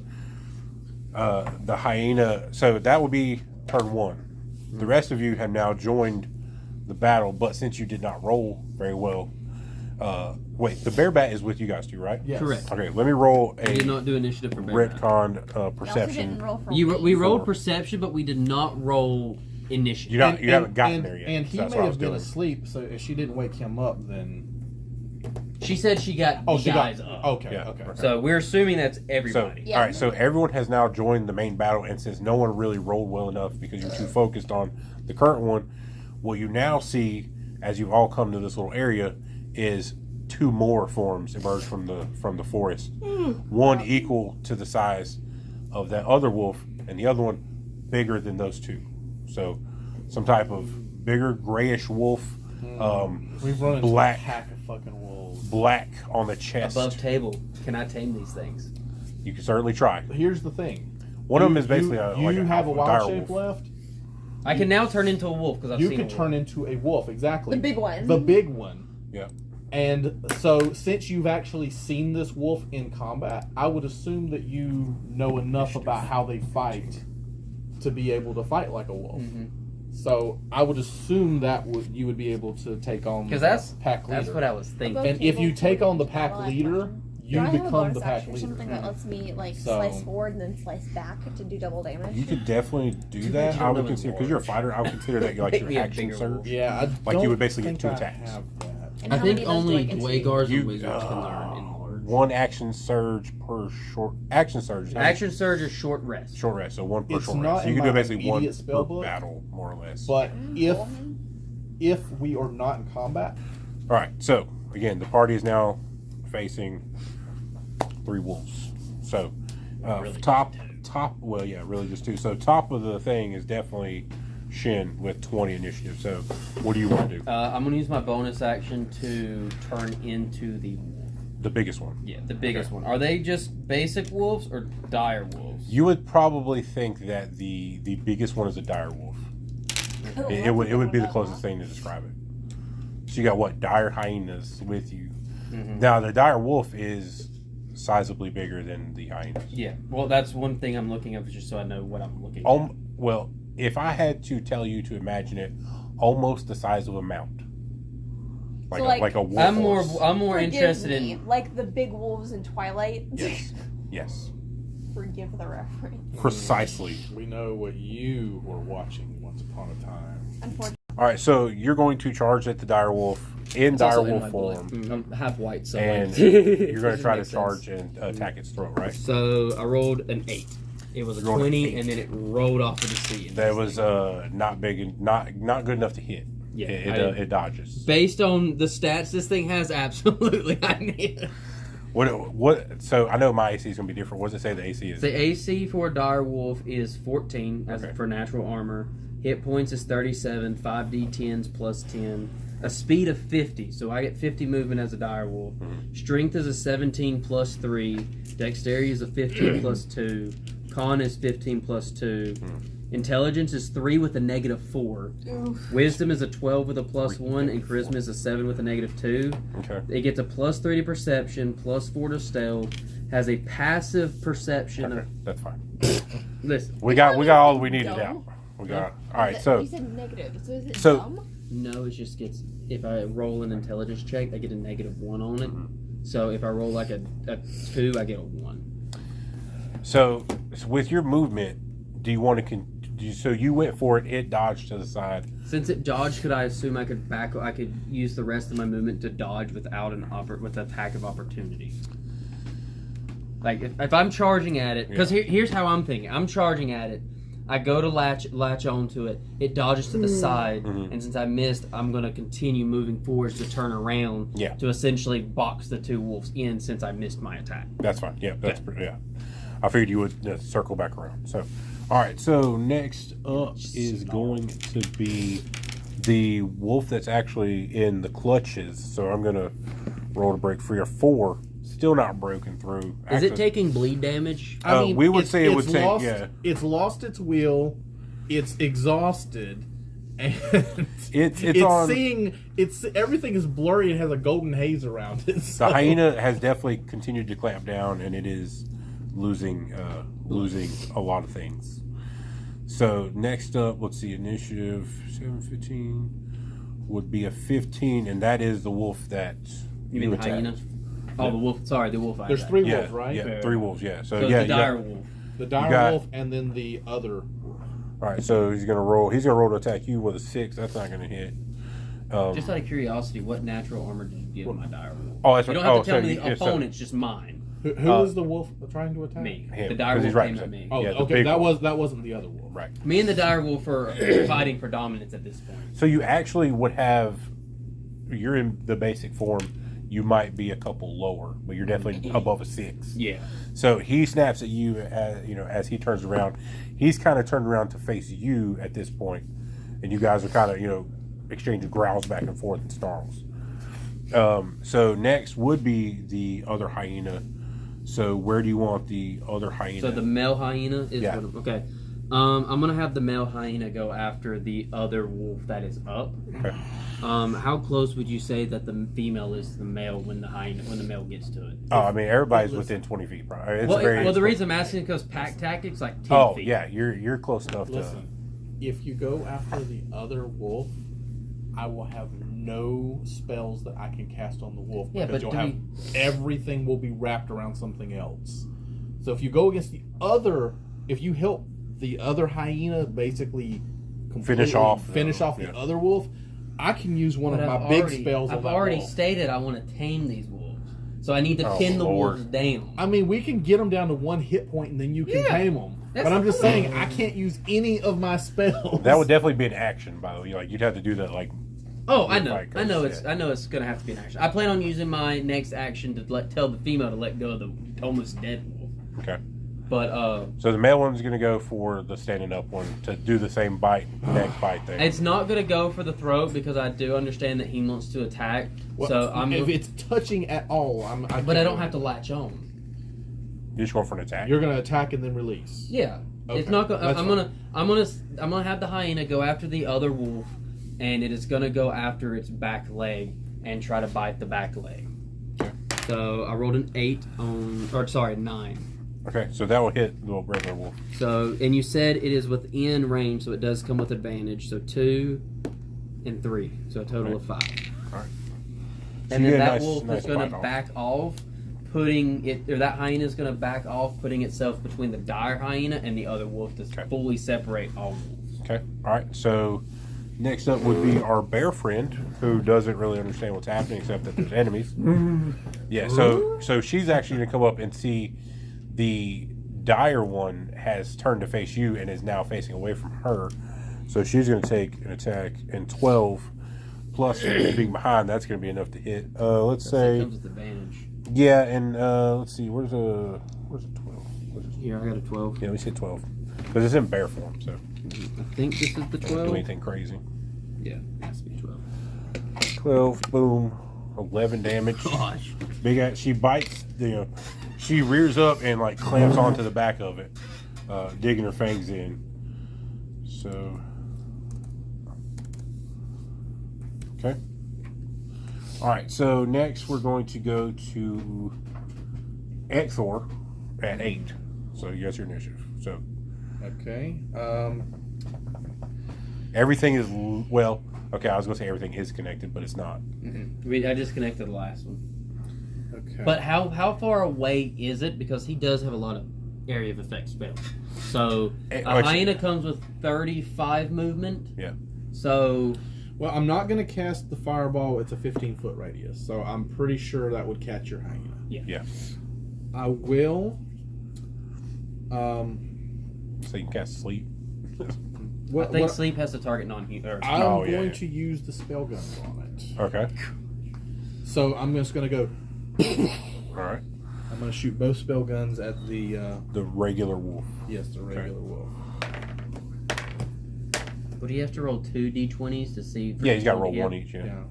the hyena. So that would be turn 1. The rest of you have now joined the battle, but since you did not roll very well, wait, the bear bat is with you guys too, right? Yes. Correct. Okay, let me roll We did a not do initiative for Bear Bat. retcon We also didn't perception. roll for We rolled 4. perception, but we did not roll initiative. You haven't gotten there yet. And so he that's may what I have was been doing. asleep, so if she didn't wake him up, then She said she got the she guys got up. okay, Yeah. okay. So we're assuming that's So, everybody. Yeah. all right. So everyone has now joined the main battle, and since no one really rolled well enough because you're too focused on the current one, what you now see as you all come to this little area is 2 more forms emerge from the forest. One equal to the size of that other wolf, and the other one bigger than those 2. So some type of bigger grayish wolf, We've run into black. a pack of fucking wolves. black on the chest. Above table. Can I tame these things? You can certainly try. Here's the thing. One of them is basically you have a wild dire shape wolf. left. I can now turn into a wolf because I've You seen can a wolf. turn into a wolf, exactly. The big one. The big one. Yeah. And so, since you've actually seen this wolf in combat, I would assume that you know enough about how they fight to be able to fight like a wolf. So, I would assume that you would be able to take on Because the pack leader. that's what I was thinking. And if you take on the pack Well, leader, you Do I have a become bonus the pack action or leader. something that lets me like So- slice forward and then slice back to do double damage? You could definitely do that. you I don't would know consider it's because you're a fighter. I would consider that like Make your me a action bigger surge. wolf. Yeah, I Like, you don't would basically get think 2 I attacks. have that. And I how many think of those do I only get to Dwaygars You- and Wizards can learn in large. 1 action surge per short action surge. Action surge or short rest. Short rest, so 1 per It's short not rest. So you in can do my basically 1 immediate spell per book, battle, more or less. But Cool. if we are not in combat, All right. So again, the party is now facing 3 wolves. So Really top. Well, yeah, really just 2. So top of the thing is definitely Shin with 20 initiative. So what do you want to do? I'm going to use my bonus action to turn into the wolf. The biggest one. Yeah, the biggest one. Are they just basic wolves or dire wolves? You would probably think that the biggest one is a dire wolf. Oh, It would be the closest thing to describe it. So you got what, dire hyenas with you. Now the dire wolf is sizably bigger than the hyenas. Yeah. Well, that's one thing I'm looking up just so I know what I'm looking at. Well, if I had to tell you to imagine it, almost the size of a mount, like So, like a wolf. I'm more Forgive interested me, in. like the big wolves in Twilight. Yes. Yes. Forgive the reference. Precisely. we know what you were watching once upon a time. Unfortunately, All right, so you're going to charge at the dire wolf in It's dire also in wolf my form, blood. I'm half white, so and like, you're going it to try to makes sense. charge and attack its throat, right? So I rolled an 8. It was a You rolled an 20, 8. and then it rolled off of the sea. That was not big and not good enough to hit. Yeah, It dodges. Based on the stats this thing has, absolutely I need it. What? So I know my AC is going to be different. What does it say the AC is? The AC for a dire wolf is 14 as Okay. for natural armor, Hit points is 37. 5d10s plus 10. A speed of 50, so I get 50 movement as a dire wolf. Strength is a 17 plus 3. Dexterity is a 15 plus 2. Con is 15 plus 2. Intelligence is 3 with a negative 4. Oof. Wisdom is a 12 with a plus 1, and Charisma is a 7 with a negative 2. Okay. It gets a plus 3 to Perception, plus 4 to Stealth, has a passive perception Okay. of... That's fine. Listen, We got all we needed Dumb? out. We got all right. So You said negative. So is it So- dumb? no, it just gets... If I roll an intelligence check, I get a negative 1 on it. So if I roll like a 2, I get a 1. so with your movement, do you want to so you went for it? It dodged to the side. Since it dodged, could I assume I could use the rest of my movement to dodge without with attack of opportunity? Like if I'm charging at it, because here's how I'm thinking. I'm charging at it. I go to latch onto it. It dodges to the side, and since I missed, I'm going to continue moving forwards to turn around to essentially box the 2 wolves in since I missed my attack. That's fine. Yeah, that's yeah. I figured you would circle back around. So, all right. So next up is going to be the wolf that's actually in the clutches. So I'm going to roll to break free. 4. Still not broken through. Is it taking bleed damage? I mean, we would say it would take. lost, Yeah, it's lost its will. It's exhausted, and it's on. seeing. It's everything is blurry and has a golden haze around it. So. The hyena has definitely continued to clamp down, and it is losing a lot of things. So next up, let's see, initiative 7-15 would be a 15, and that is the wolf that You mean the attacked. hyena? Oh, the wolf. Sorry, the wolf. There's 3 wolves, right? Yeah, 3 wolves. Yeah. So, So yeah, the dire wolf. The dire got- wolf, and then the other. All right, so he's gonna roll. He's gonna roll to attack you with a 6. That's not gonna hit. Just out of curiosity, what natural armor did you give my dire wolf? Oh, that's You right. don't have to Oh, tell so me you- the so- opponent's just mine. Who is the wolf trying to attack? Me. Him, The dire 'cause wolf he's right, came so- at me. Oh, Yeah, the okay. big That wolf. wasn't the other wolf. Right. Me and the dire wolf are fighting for dominance at this point. So you actually would have. You're in the basic form. You might be a couple lower, but you're definitely above a 6. Yeah. So he snaps at you as he turns around. He's kind of turned around to face you at this point, and you guys are kind of exchanging growls back and forth and snarls. So next would be the other hyena. So where do you want the other hyena? So the male hyena is Yeah. okay. I'm gonna have the male hyena go after the other wolf that is up. Okay. How close would you say that the female is to the male when the male gets to it? Oh, I mean everybody's within 20 feet. Probably. It's Well, the reason I'm asking is because pack tactics like 10 Oh feet. yeah, you're close enough Listen, if you go after the other wolf, I will have no spells that I can cast on the wolf Yeah, because but you'll have everything will be wrapped around something else. So if you go against the other, if you help the other hyena basically Finish off the other wolf, I can use one But of I've my big already- spells. I've on that already wolf. stated I want to tame these wolves, so I need to Oh, pin the Lord. wolves down. I mean, we can get them down to 1 hit point and then you can Yeah, tame them. that's But I'm just fine. saying I can't use any of my spells. That would definitely be an action, by the way. Like you'd have to do that. Like Oh, I You're know. right, I know Coach, it's. yeah. I know it's gonna have to be an action. I plan on using my next action to tell the female to let go of the almost dead wolf. okay. But So the male one's gonna go for the standing up one to do the same neck bite thing. it's not gonna go for the throat because I do understand that he wants to attack. Well, so I'm. if it's touching at all, But I don't have to latch on. You're just going for an attack. You're gonna attack and then release. Yeah. Okay, It's not. that's I'm gonna have the hyena go after the other wolf, and it is gonna go after its back leg and try to bite the back leg. Okay. So I rolled an 9. Okay, so that will hit the regular wolf. So, and you said it is within range, so it does come with advantage. So 2 and 3, so a total of 5. All right. So And you then get a that nice- wolf nice is going bite to off. back off, putting it, or that hyena is going to back off, putting itself between the dire hyena and the other wolf to Okay. fully separate all wolves. Okay. All right. So next up would be our bear friend, who doesn't really understand what's happening except that there's enemies. Yeah. So she's actually gonna come up and see the dire one has turned to face you and is now facing away from her. So she's gonna take an attack, and 12 plus being behind, that's gonna be enough to hit. Let's It say comes with advantage. Yeah, and let's see, where's a 12? Here, I got a 12. Yeah, we said 12 because it's in bear form, so I think this is the don't do 12. anything crazy. Yeah, it has to be 12. 12, boom, 11 damage. Gosh. Big ass. She bites. She rears up and like clamps onto the back of it, digging her fangs in. So, okay. All right. So next we're going to go to Ekthor at 8. So you guys your initiative. So Okay. everything is well. Okay, I was gonna say everything is connected, but it's not. I just connected the last one. Okay. But how far away is it? Because he does have a lot of area of effect spells. So a hyena comes with 35 movement. Yeah. So, well, I'm not going to cast the fireball. It's a 15-foot radius, so I'm pretty sure that would catch your hyena. Yeah. I will. So you can cast sleep. I think sleep has to target non-human. I'm Oh, yeah, going yeah. to use the spell guns on it. Okay. So I'm just going to go. All right. I'm going to shoot both spell guns at the. The regular wolf. Yes, the regular wolf. Would he have to roll 2 d20s to see? Yeah, he's got to roll one each. Yeah. Yeah.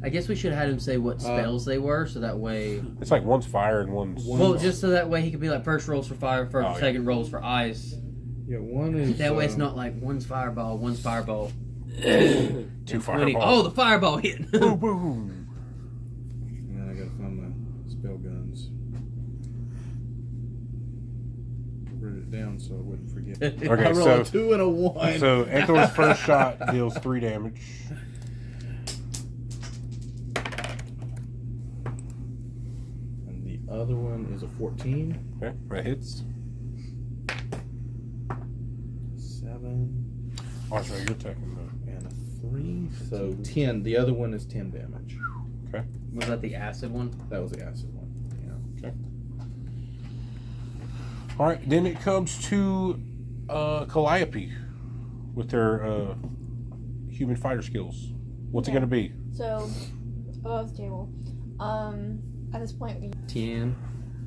I guess we should have had him say what spells they were, so that way. It's like one's fire and one's. Well, just so that way he could be like first rolls for fire, second rolls for ice. Yeah, one is. That way it's not like one's fireball, one's fireball. 2 fireballs. Oh, the fireball hit. Boom, boom. And I got to find my spell guns. Wrote it down so I wouldn't forget. Okay, I rolled so a 2 and a 1. So Ekthor's first shot deals 3 damage. And the other one is a 14. Okay, that hits. 7 Oh, that's right, you're attacking though. and a 3. So 10. The other one is 10 damage. Okay. Was that the acid one? That was the acid one. Yeah. Okay. All right, then it comes to Calliope with their human fighter skills. What's it going to be? So, above the table. At this point, we 10.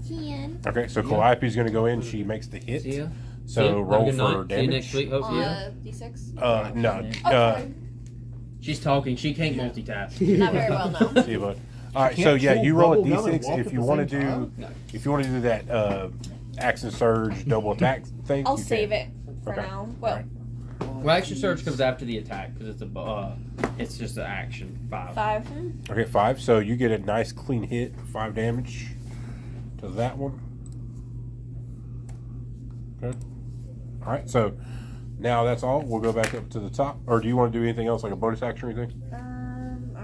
10 Okay, so Calliope's going to go in. She makes the hit. See ya. So roll for See you damage. next week. Hope see ya. D6. No. Oh, sorry. She's talking. She can't multitask. Not very well, no. See you, bud. All right, You so can't yeah, chew you roll a bubble gum and d6 walk if at you the want to same do time? if you want to do that action surge double attack thing. I'll you save can. it for Okay. now. Well, Alright. Well, action surge comes after the attack because it's just an action 5. 5. Okay, 5. So you get a nice clean hit, 5 damage to that one. Okay. All right, so now that's all. We'll go back up to the top. Or do you want to do anything else, like a bonus action or anything? I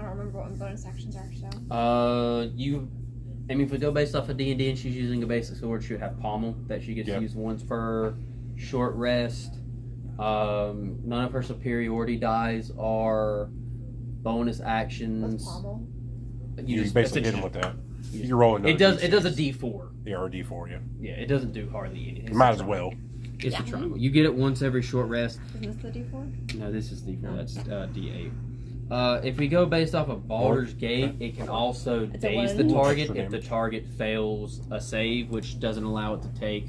don't remember what my bonus actions are, so. If we go based off of D&D and she's using a basic sword, she would have pommel that she gets Yep. to use once per short rest. None of her superiority dies are bonus actions. What's pommel? You basically hit him with that. Yeah. You roll another It does a D6. D4. Yeah, or a D4, yeah. Yeah, it doesn't do hardly anything. You might as well. It's Yeah. a triangle. You get it once every short rest. Isn't this the D4? No, this is D4. That's D8. If we go based off of Baldur's Gate, it can also It's a daze one. the target Extra if the damage. target fails a save, which doesn't allow it to take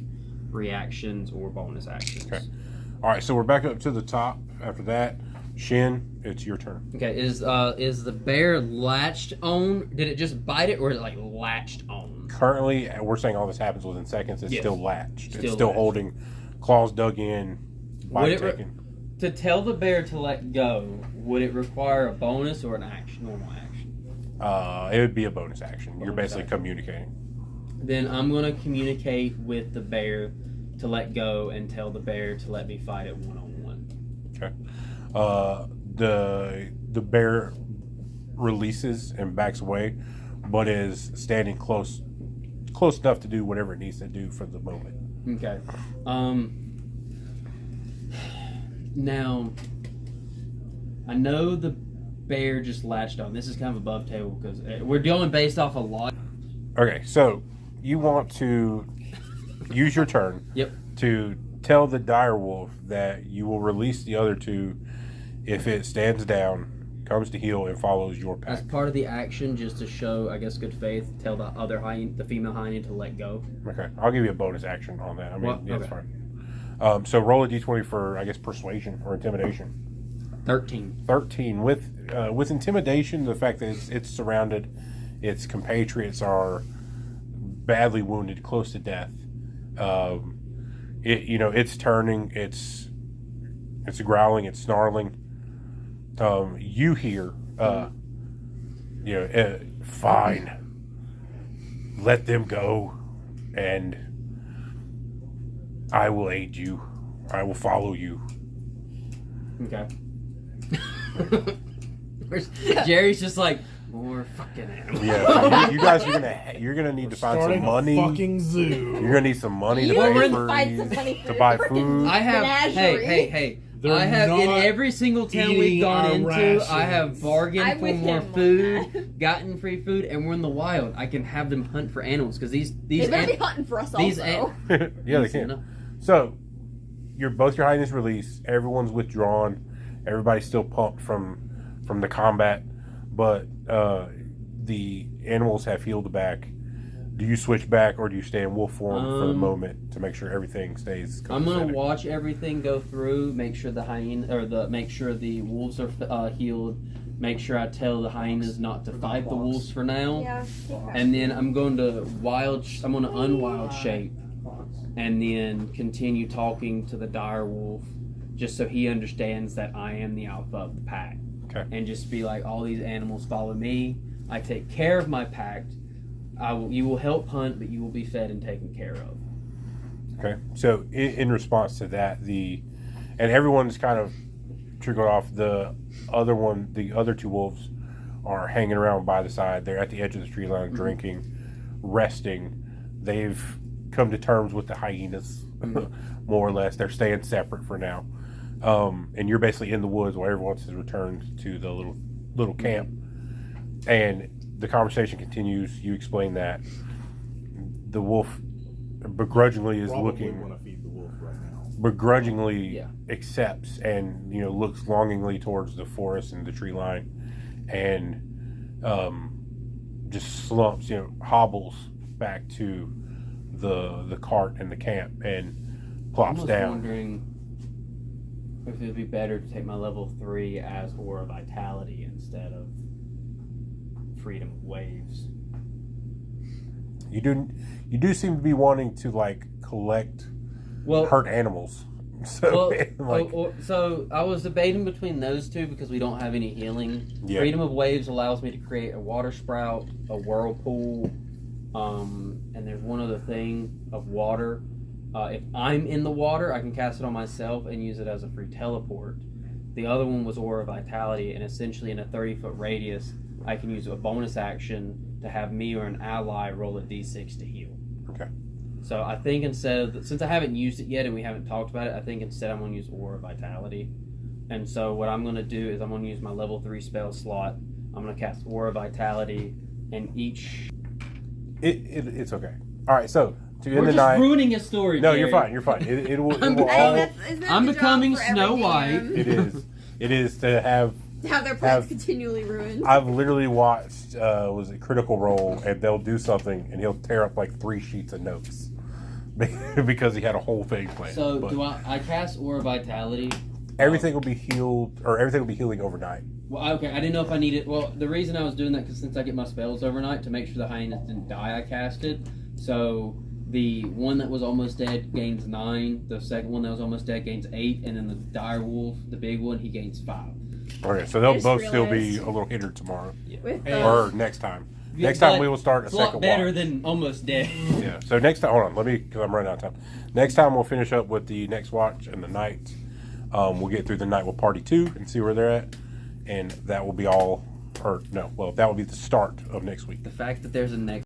reactions or bonus actions. Okay. All right, so we're back up to the top. After that, Shin, it's your turn. Okay, is the bear latched on? Did it just bite it, or is it like latched on? Currently, we're saying all this happens within seconds. It's Yes. still latched. Still It's still latched. holding, claws dug in, Would bite it re- taken. To tell the bear to let go, would it require a bonus or an action, normal action? It would be a bonus action. You're Bonus basically action. communicating. Then I'm gonna communicate with the bear to let go and tell the bear to let me fight it 1-on-1. Okay. The bear releases and backs away, but is standing close enough to do whatever it needs to do for the moment. Okay. Now, I know the bear just latched on. This is kind of above table because we're going based off a lot. Okay, so you want to use your turn Yep. to tell the dire wolf that you will release the other two If it stands down, comes to heel, and follows your As pack. part of the action, just to show, I guess, good faith, tell the other hyena, the female hyena, to let go. Okay, I'll give you a bonus action on that. I mean, What? yeah, it's Okay. fine. So roll a d20 for, I guess, persuasion or intimidation. 13. 13 with intimidation. The fact that it's surrounded, its compatriots are badly wounded, close to death. It's turning, it's growling, it's snarling. You hear, fine, let them go, and I will aid you. I will follow you. Okay. Jerry's just like, more fucking animals. Yeah, so you guys you're gonna need to find Starting some money. a fucking zoo. You're gonna need some money to You pay need to for find some money for to the buy freaking- food. I have, Menagerie. hey. They're I have in not every single town eating we've gone our into. rations. I have bargained I'm for with more him on food, that. gotten free food, and we're in the wild. I can have them hunt for animals because these They better be an- hunting for us these also. Yeah, they can. So, both your highness released. Everyone's withdrawn. Everybody's still pumped from the combat, but the animals have healed back. Do you switch back, or do you stay in wolf form for the moment to make sure everything stays? I'm gonna copacetic? watch everything go through, make sure the make sure the wolves are healed, make sure I tell the hyenas not to fight the wolves for now, Yeah. and then I'm going to unwild shape, and then continue talking to the dire wolf, just so he understands that I am the alpha of the pack. Okay. And just be like, all these animals follow me. I take care of my pack. You will help hunt, but you will be fed and taken care of. Okay. So in response to that, and everyone's kind of trickled off. The other two wolves are hanging around by the side. They're at the edge of the tree line, drinking, resting. They've come to terms with the hyenas, more or less. They're staying separate for now. And you're basically in the woods while everyone else has returned to the little camp. And the conversation continues. You explain that the wolf begrudgingly is Probably looking, want to feed the wolf right now. begrudgingly Yeah. accepts, and looks longingly towards the forest and the tree line, and just slumps, hobbles back to the cart and the camp and plops I'm down. wondering if it would be better to take my level 3 as Aura Vitality instead of Freedom of Waves. You do seem to be wanting to collect Well, hurt animals. So so I was debating between those two because we don't have any healing. Yeah. Freedom of Waves allows me to create a water sprout, a whirlpool, and there's one other thing of water. If I'm in the water, I can cast it on myself and use it as a free teleport. The other one was Aura Vitality, and essentially in a 30-foot radius, I can use a bonus action to have me or an ally roll a d6 to heal. Okay. So I think since I haven't used it yet and we haven't talked about it, I think instead I'm going to use Aura Vitality. And so what I'm going to do is I'm going to use my level 3 spell slot. I'm going to cast Aura Vitality, and each... It's okay. All right, so to end We're the just night. ruining his story, No, Jerry. you're fine. You're fine. It will I'm all. Isn't that I'm the job becoming for every Snow White. DM? It is. It is to have. To have their plans Have- continually ruined. I've literally watched. Was it Critical Role, and they'll do something, and he'll tear up 3 sheets of notes because he had a whole thing planned. So But do I cast Aura Vitality? everything will be healed, or everything will be healing overnight. Well, okay, I didn't know if I needed... Well, the reason I was doing that, because since I get my spells overnight, to make sure the hyenas didn't die, I casted. So the one that was almost dead gains 9, the second one that was almost dead gains 8, and then the dire wolf, the big one, he gains 5. Okay, so they'll I just both still be realized- a little hindered tomorrow, With or next time. Next time we will start a It's a lot second better watch. than almost dead. Yeah. So next time, hold on, because I'm running out of time. Next time we'll finish up with the next watch and the night. We'll get through the night with Party 2 and see where they're at, and that will be all. That will be the start of next week. The fact that there's a next